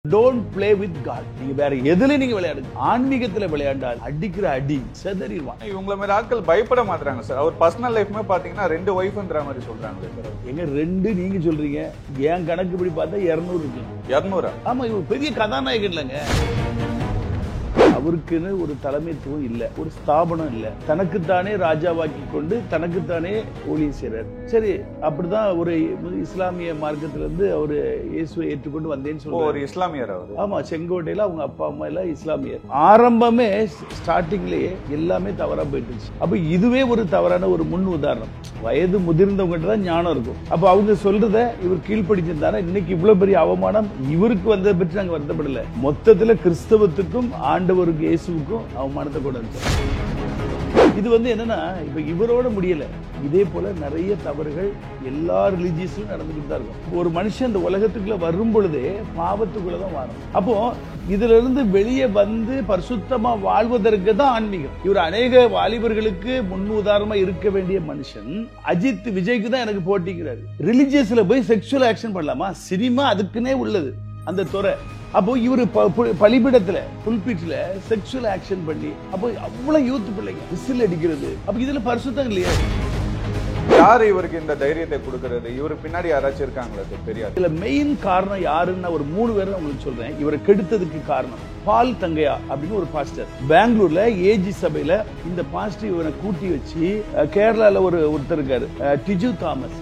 Don't play with God. நீங்க வேற எதுல நீங்க விளையாடுங்க. ஆன்மீகத்துல விளையாண்டால் அடிக்கிற அடி செதறிடுவான். இவங்கள மாதிரி ஆட்கள் பயப்பட மாட்டாங்க சார். அவர் பர்சனல் லைஃப்மே பாத்தீங்கன்னா 2 ஒய்ஃப்ன்ற மாதிரி சொல்றாங்களே சார். எங்க 2 நீங்க சொல்றீங்க. என் கணக்குப்படி பார்த்தா 200 இருக்கு. 200? ஆமா, இவர் பெரிய கதாநாயகன் இல்லைங்க. அவருக்குன்னு ஒரு தலைமைத்துவம் இல்ல, ஒரு ஸ்தாபனம் இல்ல. தனக்குத்தானே ராஜாவாக்கி கொண்டு தனக்குத்தானே ஊழியம் செய்றார். சரி, அப்படிதான் ஒரு இஸ்லாமிய மார்க்கத்துல இருந்து அவரு இயேசுவை ஏற்றுக்கொண்டு வந்தேன்னு சொல்றாரு. ஒரு இஸ்லாமியர் அவரு. ஆமா, செங்கோட்டையில அவங்க அப்பா அம்மா எல்லாம் இஸ்லாமியர். ஆரம்பமே ஸ்டார்டிங்லயே எல்லாமே தவறா போயிட்டுச்சு. அப்ப இதுவே ஒரு தவறான ஒரு முன் உதாரணம். வயது முதிர்ந்தவங்க தான் ஞானம் இருக்கும். அப்ப அவங்க சொல்றத இவர் கீழ்ப்படிச்சிருந்தாரா இன்னைக்கு இவ்வளவு பெரிய அவமானம் இவருக்கு வந்ததை பற்றி நாங்க வருத்தப்படல. மொத்தத்துல கிறிஸ்தவத்துக்கும் ஆண்டவருக்கு இயேசுவுக்கும் அவமானத்தை கொண்டு வந்து இது என்னன்னா இப்ப இவரோட முடியல. இதே போல நிறைய தவறுகள் எல்லா ரிலிஜியஸும் நடந்துகிட்டு தான் இருக்கும். ஒரு மனுஷன் இந்த உலகத்துக்குள்ள வரும் பொழுதே பாவத்துக்குள்ளதான் வரும். அப்போ இதுல இருந்து வெளியே வந்து பரிசுத்தமா வாழ்வதற்கு தான் ஆன்மீகம். இவர் அநேக வாலிபர்களுக்கு முன் உதாரணமா இருக்க வேண்டிய மனுஷன் அஜித் விஜய்க்கு தான் எனக்கு போட்டிக்கிறாரு. ரிலிஜியஸ்ல போய் செக்ஷுவல் ஆக்ஷன் பண்ணலாமா? சினிமா அதுக்குன்னே உள்ளது அந்த துறை. அப்போ இவரு பலிபிடத்துல புல்பிட்ல செக்ஷுவல் ஆக்ஷன் பண்ணி அப்போ அவ்வளவு யூத் பிள்ளைங்க விசில் அடிக்கிறது. அப்ப இதுல பரிசுத்தம் இல்லையா? யாரு இவருக்கு இந்த தைரியத்தை கொடுக்கிறது? இவருக்கு பின்னாடி யாராச்சும் இருக்காங்களா சார்? தெரியாது. இதுல மெயின் காரணம் யாருன்னு ஒரு 3 பேரை உங்களுக்கு சொல்றேன். இவரை கெடுத்ததுக்கு காரணம் பால் தங்கையா அப்படின்னு ஒரு பாஸ்டர் பெங்களூர்ல ஏஜி சபையில. இந்த பாஸ்டர் இவனை கூட்டி வச்சு கேரளால ஒருத்தர் இருக்காரு டிஜு தாமஸ்.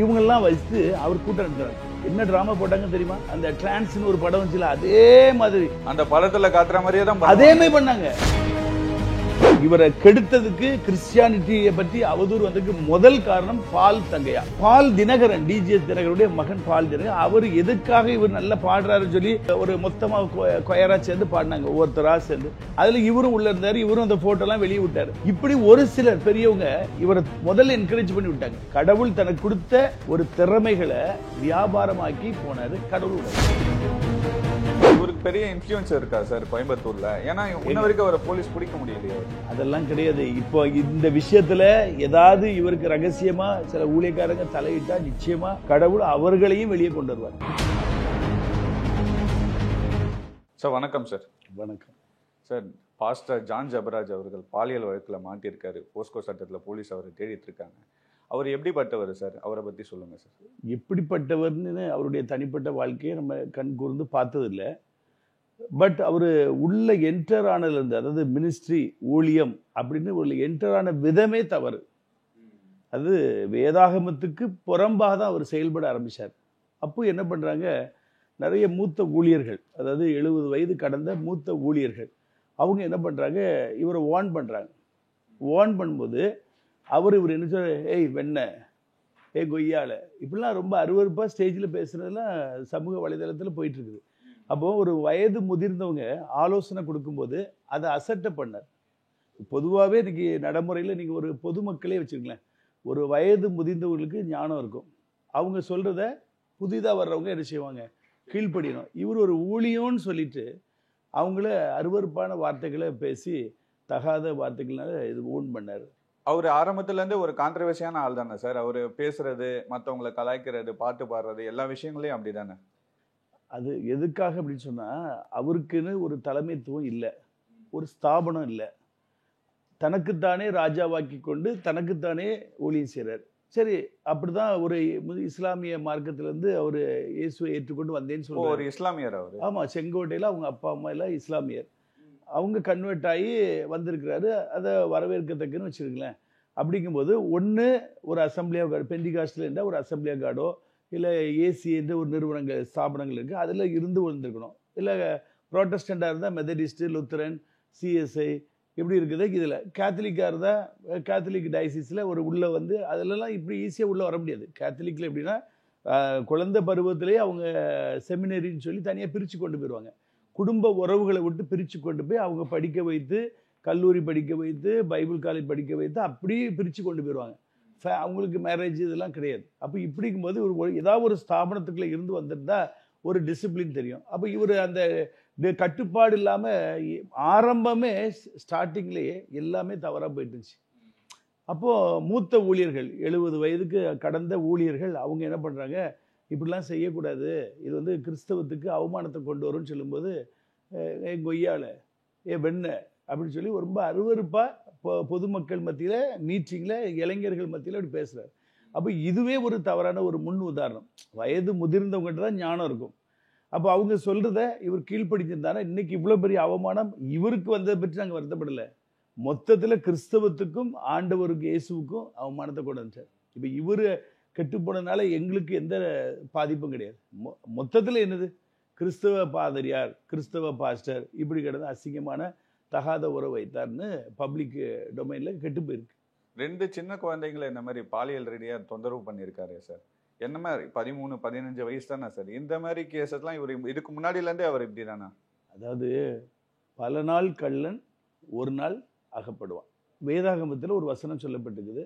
இவங்க எல்லாம் வச்சு அவர் கூட்டம் நடத்துறாரு. என்ன டிராமா போட்டாங்க தெரியுமா? அந்த டிரான்ஸ்னு ஒரு படம் வந்துச்சுல, அதே மாதிரி அந்த படத்துல காட்டுற மாதிரியே தான் அதே மாதிரி பண்ணாங்க. இவரை கெடுத்ததுக்கு கிறிஸ்டியானிட்டியை பற்றி அவதூறு வந்ததுக்கு முதல் காரணம் பால் தங்கையா. பால் தினகரன், டிஜிஎஸ் தினகருடைய மகன் பால் தினகரன். அவர் எதுக்காக இவர் நல்லா பாடுறாருன்னு சொல்லி ஒரு மொத்தமா கொயரா சேர்ந்து பாடினாங்க, ஒவ்வொருத்தரா சேர்ந்து. அதுல இவரும் உள்ள இருந்தாரு. இவரும் அந்த போட்டோ எல்லாம் வெளியே விட்டாரு. இப்படி ஒரு சிலர் பெரியவங்க இவரை முதல்ல என்கரேஜ் பண்ணி விட்டாங்க. கடவுள் தனக்கு கொடுத்த ஒரு திறமைகளை வியாபாரமாக்கி போனாரு கடவுள். இவருக்கு பெரிய இன்ஃப்ளூயன்ஸ் இருக்கா சார் கோயம்புத்தூர்ல? ஏன்னா இன்ன வரைக்கும் அவரை போலீஸ் பிடிக்க முடியலையே. அதெல்லாம் கிடையாது. இப்போ இந்த விஷயத்துல ஏதாவது இவருக்கு ரகசியமா சில ஊழியக்காரங்க தலையிட்டா நிச்சயமா கடவுள் அவர்களையும் வெளியே கொண்டு வருவார். சார் வணக்கம் சார். வணக்கம் சார். பாஸ்டர் ஜான் ஜபராஜ் அவர்கள் பாலியல் வழக்குல மாட்டியிருக்காரு. போஸ்கோ சட்டத்துல போலீஸ் அவரை தேடிட்டு இருக்காங்க. அவர் எப்படிப்பட்டவர் சார்? அவரை பத்தி சொல்லுங்க சார். எப்படிப்பட்டவர்னு அவருடைய தனிப்பட்ட வாழ்க்கையை நம்ம கண் கூர்ந்து பார்த்ததில்லை. பட் அவர் உள்ள என்டர் ஆனதுலேருந்து, அதாவது மினிஸ்ட்ரி ஊழியம் அப்படின்னு உள்ள என்டர் ஆன விதமே தவறு. அது வேதாகமத்துக்கு புறம்பாக தான் அவர் செயல்பட ஆரம்பித்தார். அப்போ என்ன பண்ணுறாங்க, நிறைய மூத்த ஊழியர்கள், அதாவது 70 வயது கடந்த மூத்த ஊழியர்கள், அவங்க என்ன பண்ணுறாங்க, இவரை வார்ன் பண்ணுறாங்க. வார்ன் பண்ணும்போது இவர் என்ன சொல்ற, ஏய் வெண்ண, கொய்யால, இப்படிலாம் ரொம்ப அருவருப்பாக ஸ்டேஜில் பேசுனதெல்லாம் சமூக வலைதளத்தில் போயிட்டு இருக்குது. அப்போது ஒரு வயது முதிர்ந்தவங்க ஆலோசனை கொடுக்கும்போது அதை அசட்டை பண்ணார். பொதுவாகவே இன்னைக்கு நடைமுறையில் நீங்கள் ஒரு பொதுமக்களே வச்சுருங்களேன், ஒரு வயது முதிர்ந்தவர்களுக்கு ஞானம் இருக்கும். அவங்க சொல்கிறத புதிதாக வர்றவங்க என்ன செய்வாங்க, கீழ்ப்படியணும். இவர் ஒரு ஊழியம்னு சொல்லிட்டு அவங்கள அருவருப்பான வார்த்தைகளை பேசி தகாத வார்த்தைகள்னால இது ஓன் பண்ணார். அவர் ஆரம்பத்துல இருந்து ஒரு கான்ட்ரவர்சியான ஆள் தானே சார்? அவர் பேசுறது, மற்றவங்களை கலாய்க்கிறது, பாட்டு பாடுறது, எல்லா விஷயங்களையும் அப்படி தானே? அது எதுக்காக அப்படின்னு சொன்னால், அவருக்குன்னு ஒரு தலைமைத்துவம் இல்லை, ஒரு ஸ்தாபனம் இல்லை. தனக்குத்தானே ராஜாவாக்கி கொண்டு தனக்குத்தானே ஊழியம் செய்கிறார். சரி, அப்படிதான் ஒரு இஸ்லாமிய மார்க்கத்திலேருந்து அவர் இயேசுவை ஏற்றுக்கொண்டு வந்தேன்னு சொல்லுவார். ஒரு இஸ்லாமியர் அவர். ஆமாம், செங்கோட்டையில் அவங்க அப்பா அம்மா எல்லாம் இஸ்லாமியர். அவங்க கன்வெர்ட் ஆகி வந்திருக்கிறாரு. அதை வரவேற்கத்தக்குன்னு வச்சுருங்களேன். அப்படிங்கும்போது ஒன்று ஒரு அசம்பிளி ஆஃப் காட், பெண்டிகாஸ்டில் இருந்தால் ஒரு அசம்பிளி ஆஃப் காடோ இல்லை ஏசி என்ற ஒரு நிறுவனங்கள் ஸ்தாபனங்கள் இருக்குது, அதில் இருந்து வந்திருக்கணும். இல்லை ப்ரோட்டஸ்டண்ட்டாக இருந்தால் மெத்தடிஸ்ட்டு, லுத்தரன், சிஎஸ்ஐ இப்படி இருக்குது. இதில் கேத்தலிக்காக இருந்தால் கேத்தலிக் டயசிஸில் ஒரு உள்ளே வந்து அதிலெல்லாம் இப்படி ஈஸியாக உள்ளே வர முடியாது. கேத்தலிக்கில் எப்படின்னா குழந்தை பருவத்திலேயே அவங்க செமினரின்னு சொல்லி தனியாக பிரித்து கொண்டு போயிடுவாங்க. குடும்ப உறவுகளை விட்டு பிரித்து கொண்டு போய் அவங்க படிக்க வைத்து, கல்லூரி படிக்க வைத்து, பைபிள் காலேஜ் படிக்க வைத்து அப்படியே பிரித்து கொண்டு போயிடுவாங்க. அவங்களுக்கு மேரேஜ் இதெல்லாம் கிடையாது. அப்போ இப்படிங்கும்போது ஏதாவது ஒரு ஸ்தாபனத்துக்குள்ளே இருந்து வந்திருந்தா ஒரு டிசிப்ளின் தெரியும். அப்போ இவர் அந்த கட்டுப்பாடு இல்லாமல் ஆரம்பமே ஸ்டார்டிங்லேயே எல்லாமே தவறாக போயிட்டுருச்சு. அப்போது மூத்த ஊழியர்கள் 70 வயதுக்கு கடந்த ஊழியர்கள் அவங்க என்ன பண்ணுறாங்க, இப்படிலாம் செய்யக்கூடாது, இது வந்து கிறிஸ்தவத்துக்கு அவமானத்தை கொண்டு வரும்னு சொல்லும்போது கொய்யால வெண்ண அப்படின்னு சொல்லி ரொம்ப அருவருப்பாக பொதுமக்கள் மத்தியில் மீட்டிங்கில் இளைஞர்கள் மத்தியில் அப்படி பேசுகிறார். அப்போ இதுவே ஒரு தவறான ஒரு முன் உதாரணம். வயது முதிர்ந்தவங்ககிட்ட தான் ஞானம் இருக்கும். அப்போ அவங்க சொல்கிறத இவர் கீழ்ப்படிச்சிருந்தாரா இன்னைக்கு இவ்வளோ பெரிய அவமானம் இவருக்கு வந்ததை பற்றி நாங்கள் வருத்தப்படலை. மொத்தத்தில் கிறிஸ்தவத்துக்கும் ஆண்டவருக்கு இயேசுவுக்கும் அவமானத்தை கொண்டு வந்துட்டார். இப்போ இவர் கெட்டு போனதுனால எங்களுக்கு எந்த பாதிப்பும் கிடையாது. மொத்தத்தில் என்னது, கிறிஸ்தவ பாதிரியார், கிறிஸ்தவ பாஸ்டர் இப்படி கிடந்து அசிங்கமான தகாத உறவு வைத்தார்னு பப்ளிக் டொமைனில் கெட்டு போயிருக்கு. 2 சின்ன குழந்தைங்களை இந்த மாதிரி பாலியல் ரீதியாக தொந்தரவு பண்ணியிருக்காரு சார். என்ன மாதிரி 13, 15 வயசு தானே சார். இந்த மாதிரி கேஸஸ்லாம் இவர் இதுக்கு முன்னாடியிலேருந்தே அவர் இப்படி தானே? அதாவது பல நாள் கள்ளன் ஒரு நாள் அகப்படுவான். வேதாகமத்தில் ஒரு வசனம் சொல்லப்பட்டிருக்குது,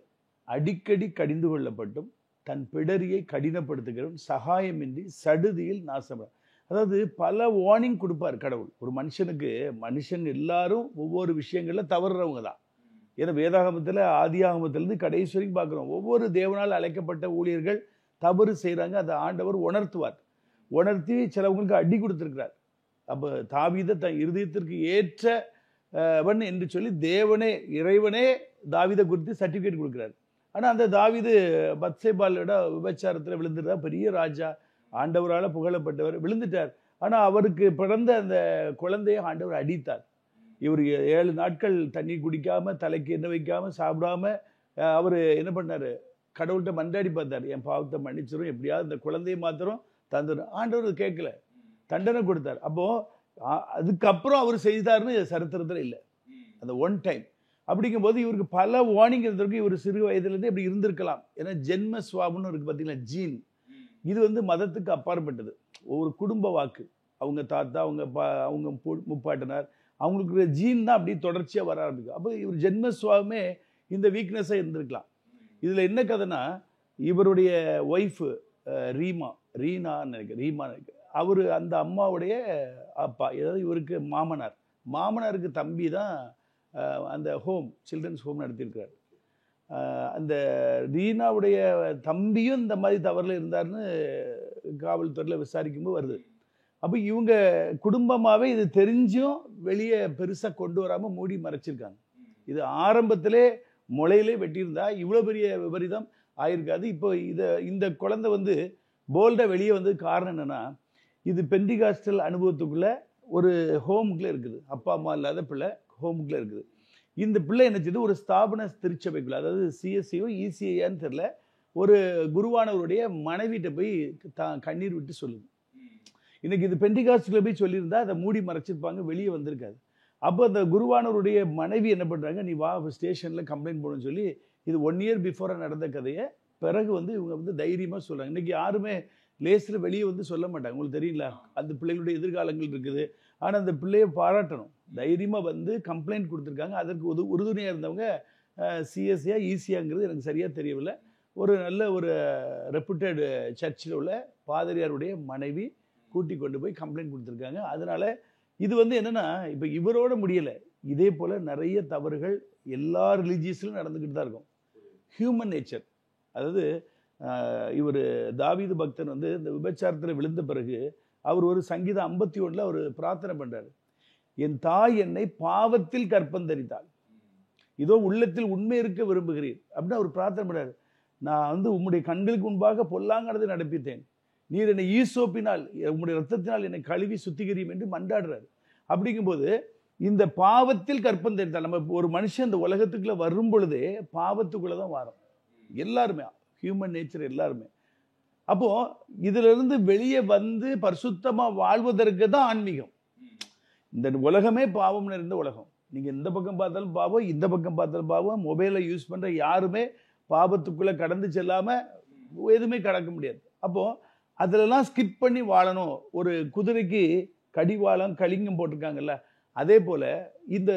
அடிக்கடி கடிந்து கொள்ளப்பட்டும் தன் பிடரியை கடினப்படுத்துகிறவன் சகாயமின்றி சடுதியில் நாசம். அதாவது பல வார்னிங் கொடுப்பார் கடவுள் ஒரு மனுஷனுக்கு. மனுஷன் எல்லாரும் ஒவ்வொரு விஷயங்களில் தவறுறவங்க தான். ஏன்னா வேதாகமத்தில் ஆதியாகமத்திலேருந்து கடைசி வரைக்கும் பார்க்குறோம், ஒவ்வொரு தேவனால் அழைக்கப்பட்ட ஊழியர்கள் தவறு செய்கிறாங்க. அதை ஆண்டவர் உணர்த்துவார். உணர்த்தி சிலவங்களுக்கு அடி கொடுத்துருக்கிறார். அப்போ தாவீதை தன் இருதயத்திற்கு ஏற்றவன் என்று சொல்லி தேவனே இறைவனே தாவீதை குறித்து சர்டிஃபிகேட் கொடுக்குறாரு. ஆனால் அந்த தாவீது பத்சேபாலோட விபச்சாரத்தில் விழுந்துட்டா, பெரிய ராஜா, ஆண்டவரால் புகழப்பட்டவர், விழுந்துட்டார். ஆனால் அவருக்கு பிறந்த அந்த குழந்தையை ஆண்டவர் அடித்தார். இவர் 7 நாட்கள் தண்ணி குடிக்காம, தலைக்கு எண்ணெய் வைக்காம, சாப்பிடாம அவர் என்ன பண்ணார், கடவுள்கிட்ட மன்றாடி பார்த்தார், என் பாவத்தை மன்னிச்சிடும், எப்படியாவது இந்த குழந்தையை மாத்திரம் தந்துடும். ஆண்டவர் கேட்கல, தண்டனை கொடுத்தார். அப்போது அதுக்கப்புறம் அவர் செய்தார்னு சரித்திரத்தில் இல்லை, அந்த ஒன் டைம். அப்படிங்கும்போது இவருக்கு பல வார்னிங் இருந்திருக்கு. இவர் சிறு வயதுலேருந்து இப்படி இருந்திருக்கலாம். ஏன்னா ஜென்ம சுவாபம்னு இருக்குது பார்த்தீங்களா, ஜீன். இது வந்து மதத்துக்கு அப்பாற்பட்டது. ஒரு குடும்ப வாக்கு, அவங்க தாத்தா, அவங்க முப்பாட்டினார், அவங்களுக்கு ஜீன் தான் அப்படி தொடர்ச்சியாக வர ஆரம்பிக்கும். அப்போ இவர் ஜென்ம சுவாபமே இந்த வீக்னஸாக இருந்திருக்கலாம். இதில் என்ன கதைனா, இவருடைய ஒய்ஃபு ரீனான்னு நினைக்கிறேன், அவர் அந்த அம்மாவுடைய அப்பா, ஏதாவது இவருக்கு மாமனாருக்கு தம்பி தான் அந்த சில்ட்ரன்ஸ் ஹோம் நடத்தியிருக்கிறார். அந்த ரீனாவுடைய தம்பியும் இந்த மாதிரி தவறில் இருந்தார்னு காவல்துறையில் விசாரிக்கும்போது வருது. அப்போ இவங்க குடும்பமாகவே இது தெரிஞ்சும் வெளியே பெருசாக கொண்டு வராமல் மூடி மறைச்சிருக்காங்க. இது ஆரம்பத்திலே முளையிலே வெட்டியிருந்தா இவ்வளோ பெரிய விபரீதம் ஆயிருக்காது. இப்போ இந்த குழந்தை வந்து போல்டாக வெளியே வந்து காரணம் என்னென்னா, இது பெண்டிகாஸ்டல் அனுபவத்துக்குள்ளே ஒரு ஹோமுக்குள்ளே இருக்குது. அப்பா அம்மா இல்லாத பிள்ளை ஹோமுக்குள்ளே இருக்குது. இந்த பிள்ளை என்ன செய்யுது, ஒரு ஸ்தாபன திருச்சபைக்குள்ள, அதாவது சிஎஸ்சியோ இசிஐயான்னு தெரில, ஒரு குருவானவருடைய மனைவிட்ட போய் கண்ணீர் விட்டு சொல்லுது. இன்னைக்கு இது பெண்டிகாஸ்டில் போய் சொல்லியிருந்தா அதை மூடி மறைச்சிருப்பாங்க, வெளியே வந்திருக்காது. அப்போ அந்த குருவானவருடைய மனைவி என்ன பண்ணுறாங்க, நீ வா ஸ்டேஷனில் கம்ப்ளைண்ட் போடணும்னு சொல்லி, இது 1 இயர் பிஃபோராக நடந்த கதையை பிறகு வந்து இவங்க வந்து தைரியமாக சொல்கிறாங்க. இன்றைக்கி யாருமே லேஸில் வெளியே வந்து சொல்ல மாட்டாங்க. உங்களுக்கு தெரியல, அந்த பிள்ளைகளுடைய எதிர்காலங்கள் இருக்குது. ஆனால் அந்த பிள்ளையை பாராட்டணும், தைரியமாக வந்து கம்ப்ளைண்ட் கொடுத்துருக்காங்க. அதற்கு உறுதுணையாக இருந்தவங்க சிஎஸ்சியா ஈஸியாங்கிறது எனக்கு சரியாக தெரியவில்லை, ஒரு நல்ல ஒரு ரெப்யூட்டட் சர்ச்சில் உள்ள பாதிரியாருடைய மனைவி கூட்டி கொண்டு போய் கம்ப்ளைண்ட் கொடுத்துருக்காங்க. அதனால் இது வந்து என்னென்னா, இப்போ இவரோட முடியலை, இதே போல் நிறைய தவறுகள் எல்லா ரிலீஜியஸ்லையும் நடந்துக்கிட்டு தான் இருக்கும். Human nature. அதாவது இவர் தாவீது பக்தன் வந்து இந்த விபச்சாரத்தில் விழுந்த பிறகு அவர் ஒரு சங்கீதம் 51 அவர் பிரார்த்தனை பண்ணுறாரு, என் தாய் என்னை பாவத்தில் கற்பந்தரித்தாள், இதோ உள்ளத்தில் உண்மை இருக்க விரும்புகிறீர் அப்படின்னு அவர் பிரார்த்தனை பண்ணுறாரு. நான் வந்து உம்முடைய கண்களுக்கு முன்பாக பொல்லாங்கானதை நடப்பித்தேன், நீர் என்னை ஈசோப்பினால் உம்முடைய ரத்தத்தினால் என்னை கழுவி சுத்திகரியும் என்று மன்றாடுறாரு. அப்படிங்கும்போது இந்த பாவத்தில் கற்பந்தரித்தாள், நம்ம ஒரு மனுஷன் இந்த உலகத்துக்குள்ளே வரும் பொழுதே பாவத்துக்குள்ளே தான் வரும், எல்லாருமே ஹியூமன் நேச்சர் எல்லாருமே. அப்போது இதிலிருந்து வெளியே வந்து பரிசுத்தமாக வாழ்வதற்கு தான் ஆன்மீகம். இந்த உலகமே பாவம் நிறைந்த உலகம். நீங்கள் இந்த பக்கம் பார்த்தாலும் பாவம், இந்த பக்கம் பார்த்தாலும் பாவம். மொபைலை யூஸ் பண்ணுற யாருமே பாவத்துக்குள்ளே கடந்து செல்லாமல் எதுவுமே கடக்க முடியாது. அப்போது அதிலெல்லாம் ஸ்கிப் பண்ணி வாழணும். ஒரு குதிரைக்கு கடிவாளம் கலிங்கம் போட்டிருக்காங்கல்ல, அதே போல் இந்த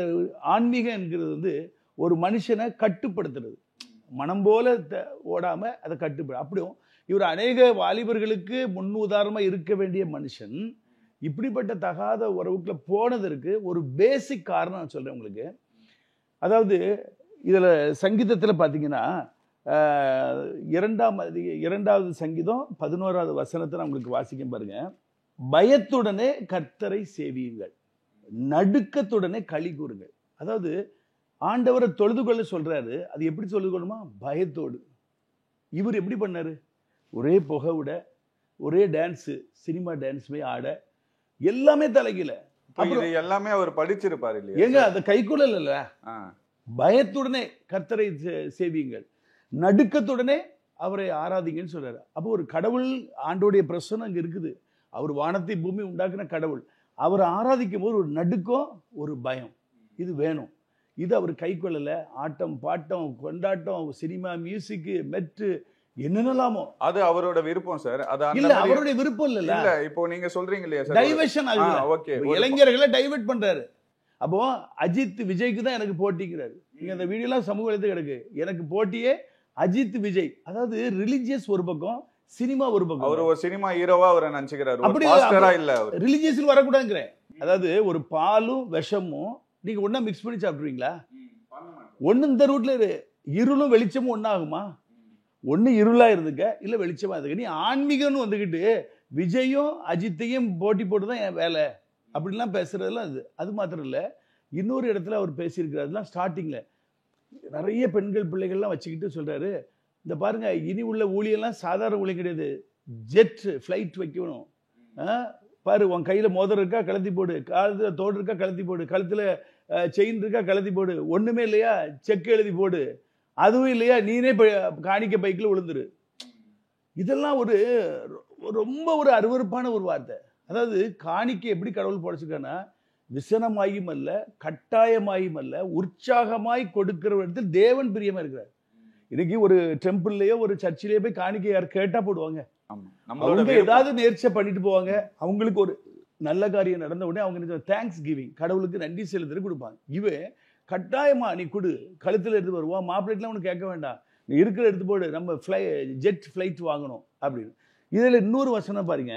ஆன்மீகம் என்கிறது வந்து ஒரு மனுஷனை கட்டுப்படுத்துறது, மனம் போல ஓடாமல் அதை கட்டுப்பட. அப்படியும் இவர் அநேக வாலிபர்களுக்கு முன் உதாரணமாக இருக்க வேண்டிய மனுஷன் இப்படிப்பட்ட தகாத உறவுக்குள்ள போனதற்கு ஒரு பேசிக் காரணம் நான் சொல்கிறேன் உங்களுக்கு. அதாவது இதில் சங்கீதத்தில் பார்த்தீங்கன்னா இரண்டாவது சங்கீதம் 11வது வசனத்தை நான் உங்களுக்கு வாசிக்க பாருங்க. பயத்துடனே கர்த்தரை சேவியுங்கள், நடுக்கத்துடனே களி கூறுங்கள். அதாவது ஆண்டவரை தொழுது கொள்ள சொல்றாரு. அது எப்படி தொழுது கொள்ளுமா? பயத்தோடு. இவர் எப்படி பண்ணாரு? ஒரே புகை விட, ஒரே டான்ஸ், சினிமா டான்ஸ் போய் ஆட, எல்லாமே தலைகீழ. இது எல்லாமே அவர் படிச்சிருப்பாரு இல்லையா? ஏங்க அதை கைக்குள்ளல் இல்ல. பயத்துடனே கர்த்தரை சேவியுங்கள், நடுக்கத்துடனே அவரை ஆராதிங்கன்னு சொல்றாரு. அப்போ ஒரு கடவுள், ஆண்டோடைய பிரசன்னம் அங்க இருக்குது. அவர் வானத்தை பூமி உண்டாக்குன கடவுள். அவரை ஆராதிக்கும் போது ஒரு நடுக்கம், ஒரு பயம், இது வேணும். இது அவர் கை கொள்ளல. ஆட்டம் பாட்டம் கொண்டாட்டம், சினிமா, மியூசிக், மெட்டு, என்னென்னலாமோ. அது அவரோட விருப்பம் சார். அது இல்ல அவருடைய விருப்பம் இல்ல. இப்போ நீங்க சொல்றீங்க இல்லையா சார், டைவர்ஷன் ஆகுது. ஓகே, இளைஞர்களை டைவர்ட் பண்றாரு. அப்போ அஜித் விஜய்க்கு தான் எனக்கு போட்டிங்கிறாரு. நீங்க அந்த வீடியோலாம் சமூக வலைதளத்துல கிடக்கு. எனக்கு போட்டியே அஜித் விஜய். அதாவது ரிலிஜியஸ் ஒரு பக்கம், சினிமா ஒரு பக்கம். அவர் ஒரு சினிமா ஹீரோவா அவரை நினைச்சுக்கிறாரு, அப்படி பாஸ்டரா இல்ல. அவர் ரிலிஜியஸ்ல வரக்கூடாதுங்கிறேன். அதாவது ஒரு பாலும் விஷமும் நீங்க ஒண்ணா மிக்ஸ் பண்ணி சாப்பிடுவீங்களா? ஒண்ணு இந்த ரூட்ல இருளும் வெளிச்சமும் ஒன்னாகுமா? ஒண்ணு இருளா இருந்துக்க, இல்ல வெளிச்சமா இருந்துக்க. நீ ஆன்மீகம்னு வந்துகிட்டு விஜயும் அஜித்தையும் போட்டி போட்டுதான் என் வேலை அப்படின்லாம் பேசுறதுலாம் அது மாத்திரம் இல்ல. இன்னொரு இடத்துல அவர் பேசியிருக்கிறாருலாம், ஸ்டார்டிங்ல நிறைய பெண்கள் பிள்ளைகள்லாம் வச்சுக்கிட்டு சொல்றாரு, இந்த பாருங்க, இனி உள்ள ஊழியெல்லாம் சாதாரண ஊழியம் கிடையாது, ஜெட் ஃபிளைட் வைக்கணும். பாரு, உன் கையில மோதிரம் இருக்கா கலத்தி போடு, காலத்துல தோடு இருக்கா கலத்தி போடு, கழுத்துல செயின் இருக்கா கலத்தி போடு, ஒண்ணுமே இல்லையா செக் எழுதி போடு, அதுவும் இல்லையா நீனே காணிக்க பைக்கில் விழுந்துரு. இதெல்லாம் ஒரு ரொம்ப ஒரு அருவருப்பான ஒரு வார்த்தை. அதாவது காணிக்கை எப்படி கடவுள் போடச்சிருக்கான்னா, விசனமாயும் அல்ல, கட்டாயமாயும் அல்ல, உற்சாகமாய் கொடுக்கிற இடத்தில் தேவன் பிரியமா இருக்கிறார். இன்னைக்கு ஒரு டெம்பிள்லயோ ஒரு சர்ச்சிலேயோ போய் காணிக்கை யார் கேட்டா போடுவாங்க. அவங்க ஏதாவது நேர்ச்சை பண்ணிட்டு போவாங்க. அவங்களுக்கு ஒரு நல்ல காரியம் நடந்த உடனே அவங்க தேங்க்ஸ் கிவிங், கடவுளுக்கு நன்றி செலுத்துறது கொடுப்பாங்க. இவன் கட்டாயமா நீ கொடு, கழுத்துல எடுத்து வருவான், மாப்பிள்ளைட்லாம் உனக்கு கேட்க வேண்டாம், நீ இருக்கிற எடுத்து போடு, நம்ம ஜெட் ஃபிளைட் வாங்கணும் அப்படின்னு. இதுல இன்னொரு வசனம் பாருங்க,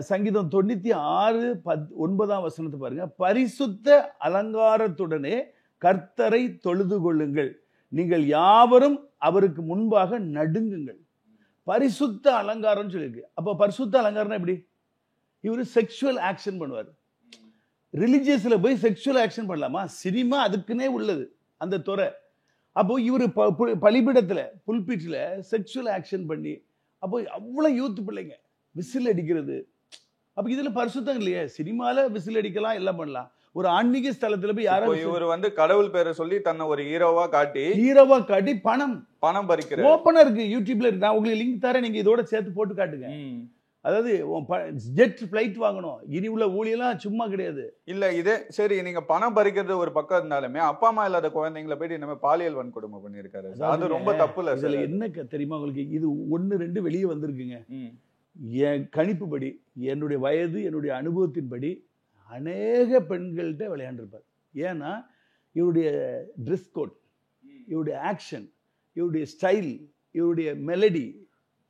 சங்கீதம் 96:9 வசனத்தை பாருங்க. பரிசுத்த அலங்காரத்துடனே கர்த்தரை தொழுது கொள்ளுங்கள், நீங்கள் யாவரும் அவருக்கு முன்பாக நடுங்குங்கள். பரிசுத்த அலங்காரம் சொல்லியிருக்கு. அப்ப பரிசுத்த அலங்காரம் எப்படி? இவரு செக்ஷுவல் ஆக்ஷன் பண்ணுவார். ரிலிஜியஸ்ல போய் செக்ஷுவல் ஆக்ஷன் பண்ணலாமா? சினிமா அதுக்குன்னே உள்ளது அந்த துறை. அப்போ இவரு பலிபிடத்துல புல்பீட்ல செக்ஷுவல் ஆக்ஷன் பண்ணி, அப்போ அவ்வளவு யூத் பிள்ளைங்க விசில் அடிக்கிறது. அப்ப இதுல பரிசுத்தம் இல்லையே. சினிமால விசில் அடிக்கலாம், எல்லாம் பண்ணலாம். ஒரு ஆன்மீக ஸ்தலத்துல போய் யாரும் இவர் கடவுள் பேரை சொல்லி தன்னை ஒரு ஹீரோவா காட்டி பணம் பறிக்கிறார். ஓப்பனா இருக்கு, யூடியூப்ல இருக்கு. நான் உங்களுக்கு லிங்க் தரேன், நீங்க இதோட சேர்த்து போட்டு காட்டுங்க. அதாவது ஜெட் ஃபிளைட் வாங்கணும். இனி உள்ள ஊழியெல்லாம் சும்மா கிடையாது. இல்ல இதே சரி, நீங்க பணம் பறிக்கிறது ஒரு பக்கம் இருந்தாலுமே அப்பா அம்மா இல்லாத குழந்தைங்களை போயிட்டு நம்ம பாலியல் வன்கொடுமை பண்ணிருக்காரு. அது ரொம்ப தப்பு இல்ல. இதுல என்ன தெரியுமா உங்களுக்கு? இது 1-2 வெளியே வந்திருக்குங்க. என் கணிப்புப்படி, என்னுடைய வயது, என்னுடைய அனுபவத்தின்படி அநேக பெண்கள்கிட்ட விளையாண்டுருப்பார். ஏன்னா இவருடைய ட்ரெஸ் கோட், இவருடைய ஆக்ஷன், இவருடைய ஸ்டைல், இவருடைய மெலடி,